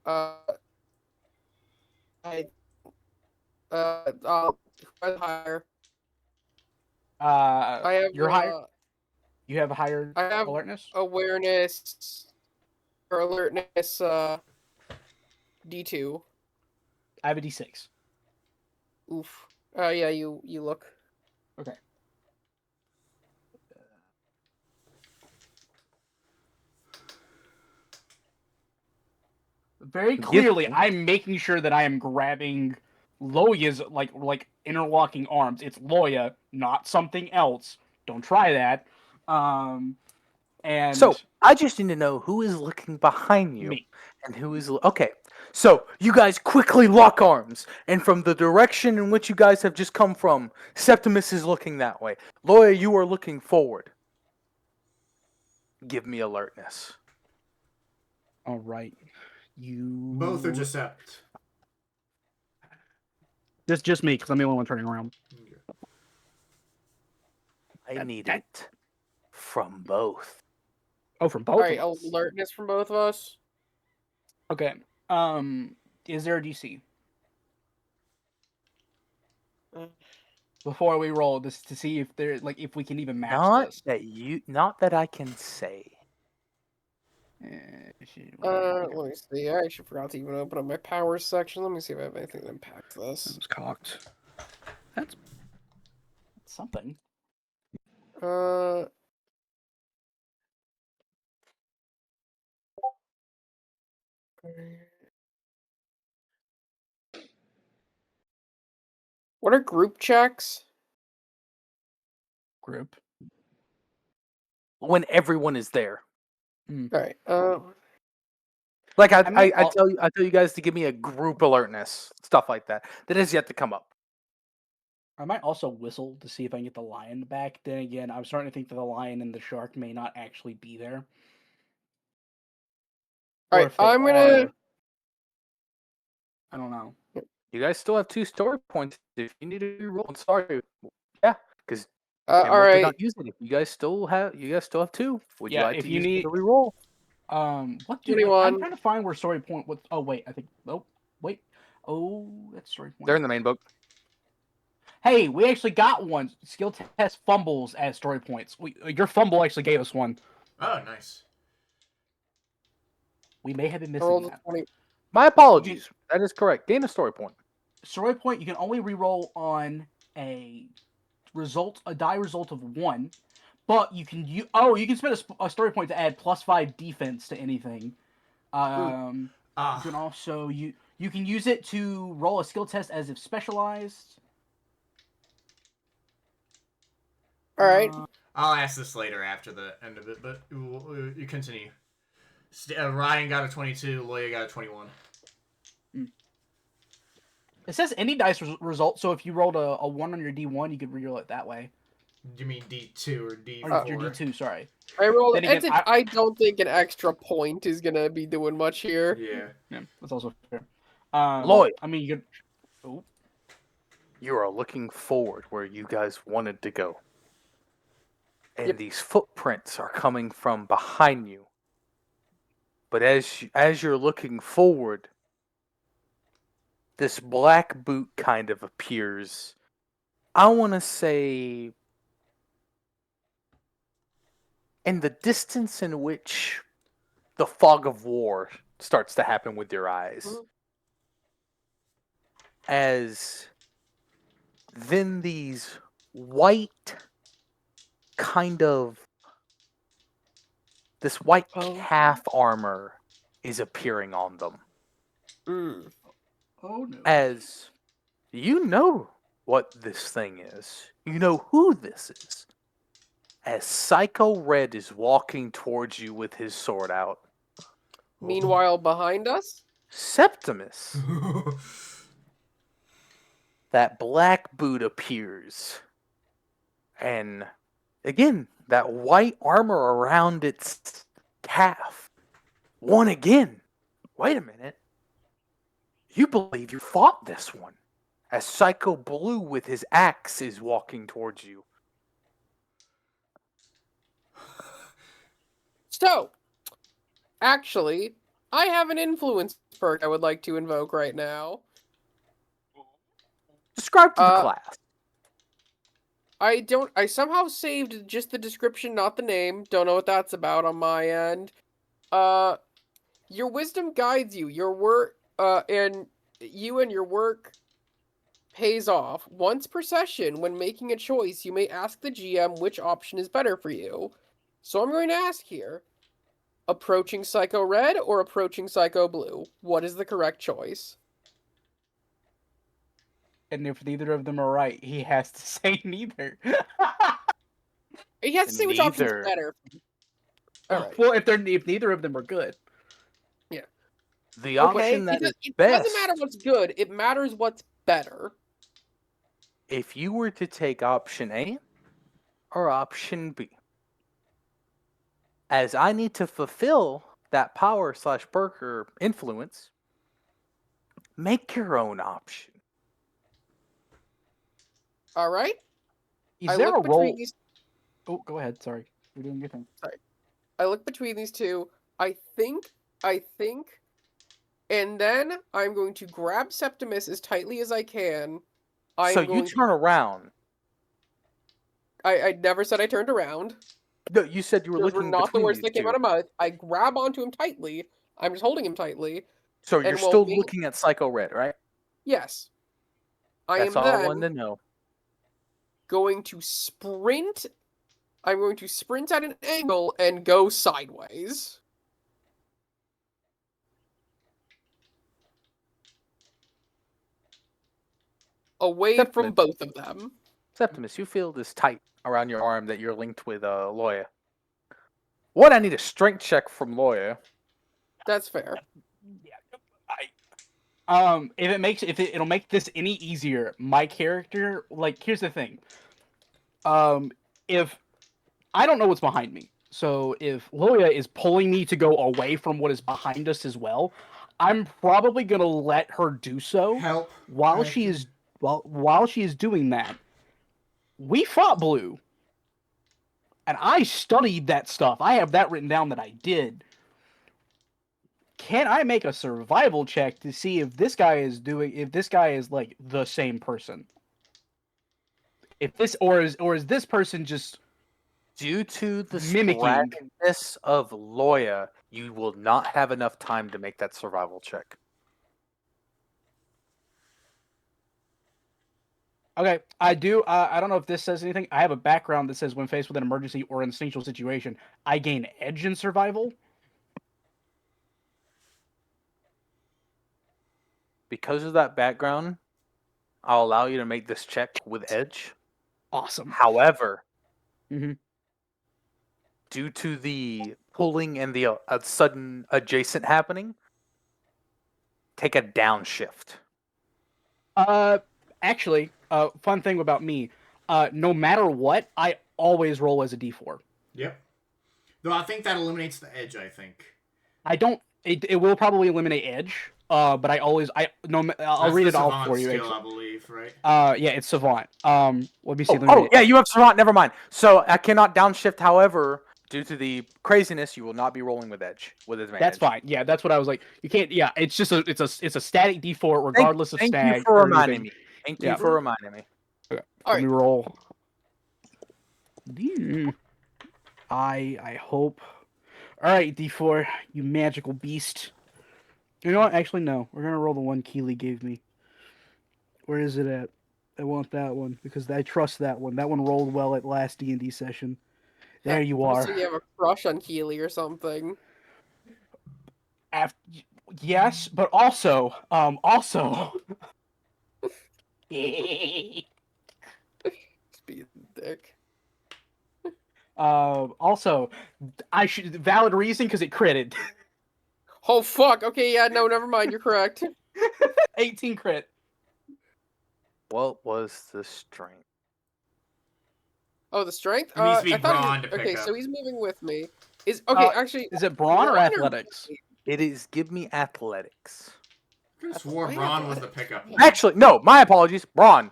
Uh. I. Who has higher? I have. You're higher. You have a higher I have alertness. awareness or alertness. D2. I have a D6. Oof. Yeah. You look. Okay. Very clearly, I'm making sure that I am grabbing Loya's like interlocking arms. It's Loya, not something else. Don't try that. And So I just need to know who is looking behind you me. and who is okay. So you guys quickly lock arms, and from the direction in which you guys have just come from, Septimus is looking that way. Loya, you are looking forward. Give me alertness. All right. You Both are Giuseppe. just me because I'm the only one turning around. I That- need that- it from both. Oh, from All both right. of us. Alertness from both of us. Okay. Is there a DC Uh, before we roll this to see if there if we can even match Not this? not that I can say. Let me see. I actually forgot to even open up my power section. Let me see if I have anything that impacts That this. was cocked. That's something. Uh. What are group checks? Group. When everyone is there. Alright. Like I might I tell you guys to give me a group alertness, stuff like that. That has yet to come up. I might also whistle to see if I can get the lion back. Then again, I'm starting to think that the lion and the shark may not actually be there. Or Alright, if they I'm gonna. are, I don't know. You guys still have 2 story points if you need to reroll. I'm sorry. Yeah, because Emerald did Alright. not use it. If you guys still have 2. Would you Yeah, like if to you use need- it to reroll? What do I'm 21. trying to find where story point. What? Oh wait, I think. Oh wait. Oh, that's story point. They're in the main book. Hey, we actually got one. Skill test fumbles as story points. Your fumble actually gave us one. Oh, nice. We may have been I missing rolled a that. 20. My apologies. That is correct. Gain a story point. Story point you can only reroll on a die result of 1, but you can you can spend a story point to add +5 defense to anything. You can also you can use it to roll a skill test as if specialized. Alright. I'll ask this later after the end of it, but you continue. Ryan got a 22, Loya got a 21. It says any dice result, so if you rolled a 1 on your D1, you could reroll it that way. Do you mean D2 or D4? Or your D2, sorry. I rolled. Then again, I don't think an extra point is gonna be doing much here. Yeah. That's also fair. Lloyd. I mean, you could. You are looking forward where you guys wanted to go. And Yep. these footprints are coming from behind you. But as you're looking forward, this black boot kind of appears. I want to say in the distance in which the fog of war starts to happen with your eyes. Mhm. As then these white this white calf armor is appearing on them. Oh no. As you know what this thing is. You know who this is. As Psycho Red is walking towards you with his sword out. Meanwhile, behind us, Septimus, that black boot appears. And again, that white armor around its calf. One again. Wait a minute. You believe you fought this one. As Psycho Blue with his axe is walking towards you. So, actually, I have an influence perk I would like to invoke right now. Describe to the class. I somehow saved just the description, not the name. Don't know what that's about on my end. Your wisdom guides you. Your work, and your work pays off. Once per session, when making a choice, you may ask the GM which option is better for you. So I'm going to ask here. Approaching Psycho Red or approaching Psycho Blue? What is the correct choice? And if neither of them are right, he has to say neither. He has to say which option is Neither. better. All right. Well, if neither of them are good. The Okay, option that is it best. doesn't matter what's good. It matters what's better. If you were to take option A or option B, as I need to fulfill that power/perk or influence, make your own option. All right. Is there a between role? these. Oh, go ahead. Sorry, you're doing your thing. I look between these two. I think, and then I'm going to grab Septimus as tightly as I can. So you turn around. I never said I turned around. No, you said you were Those were looking not the between words these that came two. out of my mouth. I grab onto him tightly. I'm just holding him tightly. So and you're while still being- looking at Psycho Red, right? Yes. That's all I wanted to know. Going to sprint. I'm going to sprint at an angle and go sideways. Away Septimus. from both of them. Septimus, you feel this tight around your arm that you're linked with a lawyer. What? I need a strength check from lawyer. That's fair. It'll make this any easier, my character, like, here's the thing. If I don't know what's behind me, so if Loya is pulling me to go away from what is behind us as well, I'm probably gonna let her do so. Help. While she is doing that, we fought Blue, and I studied that stuff. I have that written down that I did. Can I make a survival check to see if this guy is like the same person? If this is this person just Due to the mimicking? sporadicness of Loya, you will not have enough time to make that survival check. Okay, I do. I don't know if this says anything. I have a background that says when faced with an emergency or instinctual situation, I gain edge in survival. Because of that background, I'll allow you to make this check with edge. Awesome. However, Mhm. due to the pulling and the sudden adjacent happening, take a downshift. Actually, fun thing about me, no matter what, I always roll as a D4. Yep. Though I think that eliminates the edge, I think. I don't. It will probably eliminate edge. But I'll That's read the it all savant for you. skill, Actually. I believe, right? Yeah, it's savant. Let me see. Oh, yeah, you have savant. Never mind. So I cannot downshift. However, due to the craziness, you will not be rolling with edge with advantage. That's fine. Yeah, that's what I was like. You can't. Yeah, it's just it's a static D4 regardless of Thank stag. you for or reminding anything. me. Thank Yeah. you for reminding me. Okay. All Let me right. roll. I hope. All right, D4, you magical beast. You know what? Actually, no. We're gonna roll the one Keeley gave me. Where is it at? I want that one because I trust that one. That one rolled well at last D&D session. There you are. So you have a crush on Keeley or something. Yes, but also. Being dick. Also, I should valid reason because it critted. Oh fuck. Okay, yeah, no, never mind. You're correct. 18 crit. What was the strength? Oh, the strength? It needs to be I thought brawn to pick okay, up. so he's moving with me. Actually, Is it brawn or brawn or- athletics? It is give me athletics. I could have swore Why brawn was the athletics? pickup. Actually, no, my apologies. Brawn.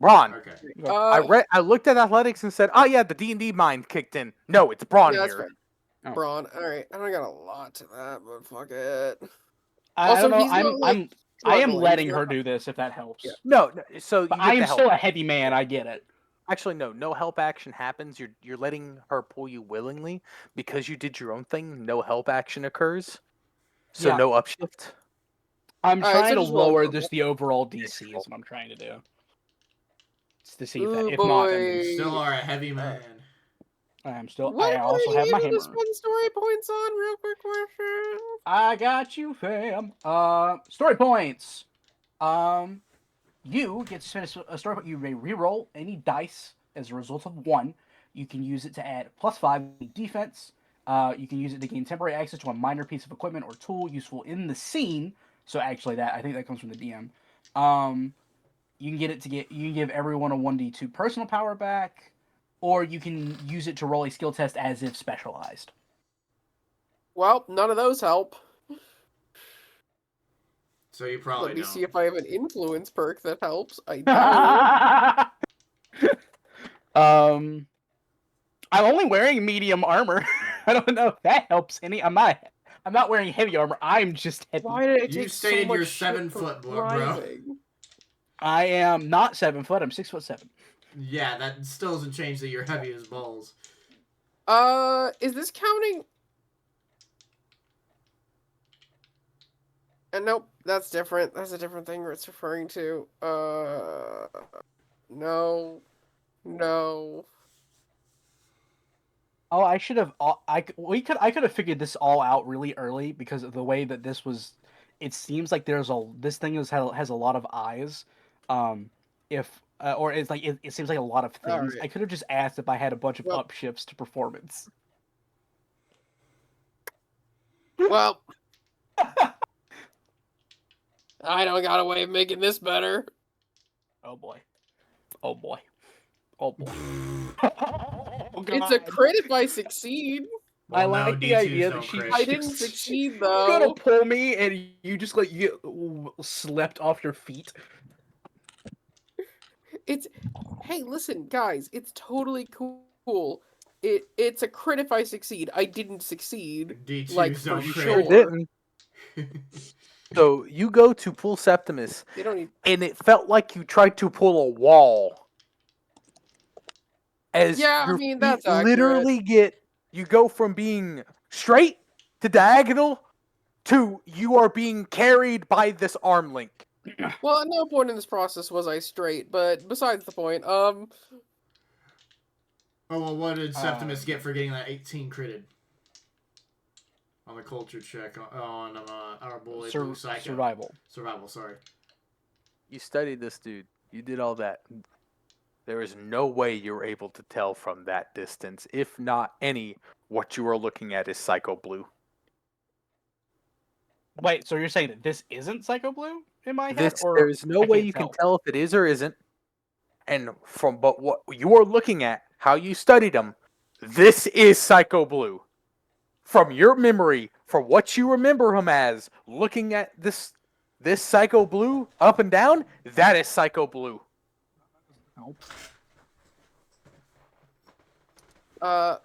Okay. I looked at athletics and said, "Oh yeah, the D&D mind kicked in." No, it's brawn Yeah, that's here. fair. Oh. Brawn. All right, I don't got a lot to that, but fuck it. I Also, don't know. he's not, like, I am struggling, letting so- her do this if that helps. Yeah. No, so you But get I the am help. still a heavy man. I get it. Actually, no help action happens. You're letting her pull you willingly because you did your own thing. No help action occurs, so Yeah. no upshift. I'm All right, trying so to just roll lower normal. just the overall DC is what I'm trying to do. It's to see if that, Ooh, if not, then boy. Still are a heavy man. I'm still. What I also are have you my giving hammer. this one story points on? Real quick question. I got you, fam. Story points. You get to spend a story point. You may reroll any dice as a result of one. You can use it to add +5 defense. You can use it to gain temporary access to a minor piece of equipment or tool useful in the scene. So actually, I think that comes from the DM. You can give everyone a 1d2 personal power back, or you can use it to roll a skill test as if specialized. Well, none of those help. So you probably Let me don't. see if I have an influence perk that helps. I don't. I'm only wearing medium armor. I don't know if that helps any. I'm not wearing heavy armor. I'm just heavy. Why did it You take stated so much you're shit 7 for foot, bro. driving? I am not 7 foot. I'm 6'7". Yeah, that still doesn't change that you're heavy as balls. Is this counting? Nope, that's different. That's a different thing it's referring to. No. Oh, I should have. I could have figured this all out really early because of the way that this was. It seems like this thing has a lot of eyes. if or it's like it seems like a lot of things. Alright. I could have just asked if I had a bunch of Well- upshifts to performance. Well, I don't got a way of making this better. Oh boy. Oh boy. Oh boy. Oh, It's a God. crit if I succeed. I Well, no, like the D2s idea that don't she- crit. I didn't succeed You're gonna though. pull me and you just like you get slept off your feet. It's hey, listen, guys, it's totally cool. It's a crit if I succeed. I didn't succeed. D2s Like, for don't You crit. sure Sure. didn't. So you go to pull Septimus, They don't need. and it felt like you tried to pull a wall. As Yeah, I your mean, feet that's accurate. literally you go from being straight to diagonal to you are being carried by this arm link. Well, at no point in this process was I straight, but besides the point, Oh, well, what did Septimus get for getting that 18 critted? On the culture check on our boy Blue Psycho. Survival. Survival, sorry. You studied this dude. You did all that. There is no way you're able to tell from that distance, if not any, what you are looking at is Psycho Blue. Wait, so you're saying that this isn't Psycho Blue in my head? This Or there is no I way can't you can tell? tell if it is or isn't. And but what you are looking at, how you studied him, this is Psycho Blue. From your memory, from what you remember him as, looking at this Psycho Blue up and down, that is Psycho Blue. Nope. uh,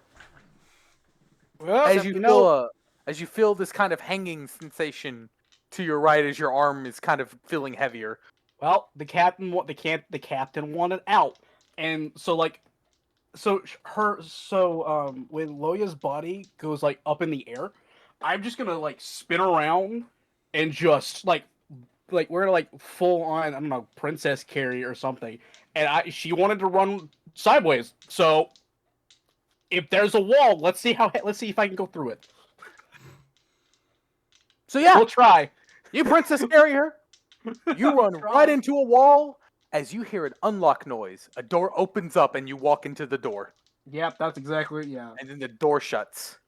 Well, As you you feel know, as you feel this kind of hanging sensation to your right as your arm is kind of feeling heavier. well, the captain wanted out, and so like, when Loya's body goes like up in the air, I'm just gonna like spin around and just like we're gonna like full on I don't know princess carry or something, and she wanted to run sideways, so if there's a wall, let's see if I can go through it. So yeah, We'll try. you princess carry her. You run Try. right into a wall as you hear an unlock noise. A door opens up and you walk into the door. Yep, that's exactly And then the door shuts.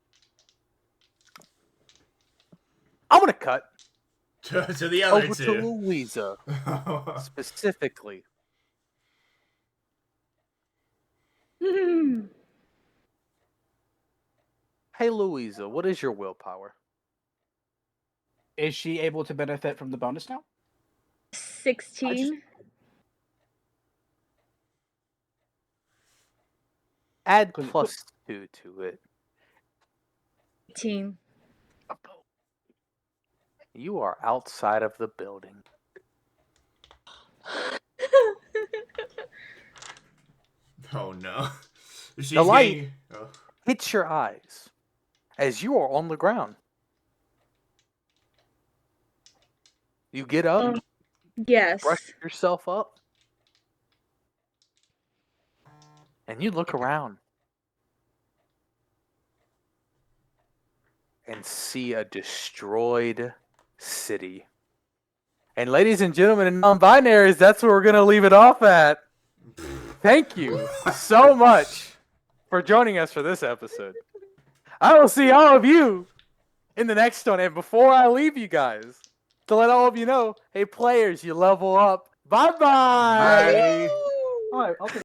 I'm gonna cut To the other over to two. Louisa specifically. Hey Louisa, what is your willpower? Is she able to benefit from the bonus now? 16. Add 'Cause- +2 to it. 18. You are outside of the building. Oh no. She's The light- getting... Oh. Hits your eyes as you are on the ground. You get up, Yes. brush yourself up, and you look around and see a destroyed city. And ladies and gentlemen and non-binaries, that's where we're going to leave it off at. Thank you so much for joining us for this episode. I will see all of you in the next one. And before I leave you guys, to let all of you know, hey players, you level up. Bye-bye! Bye. All right, I'll take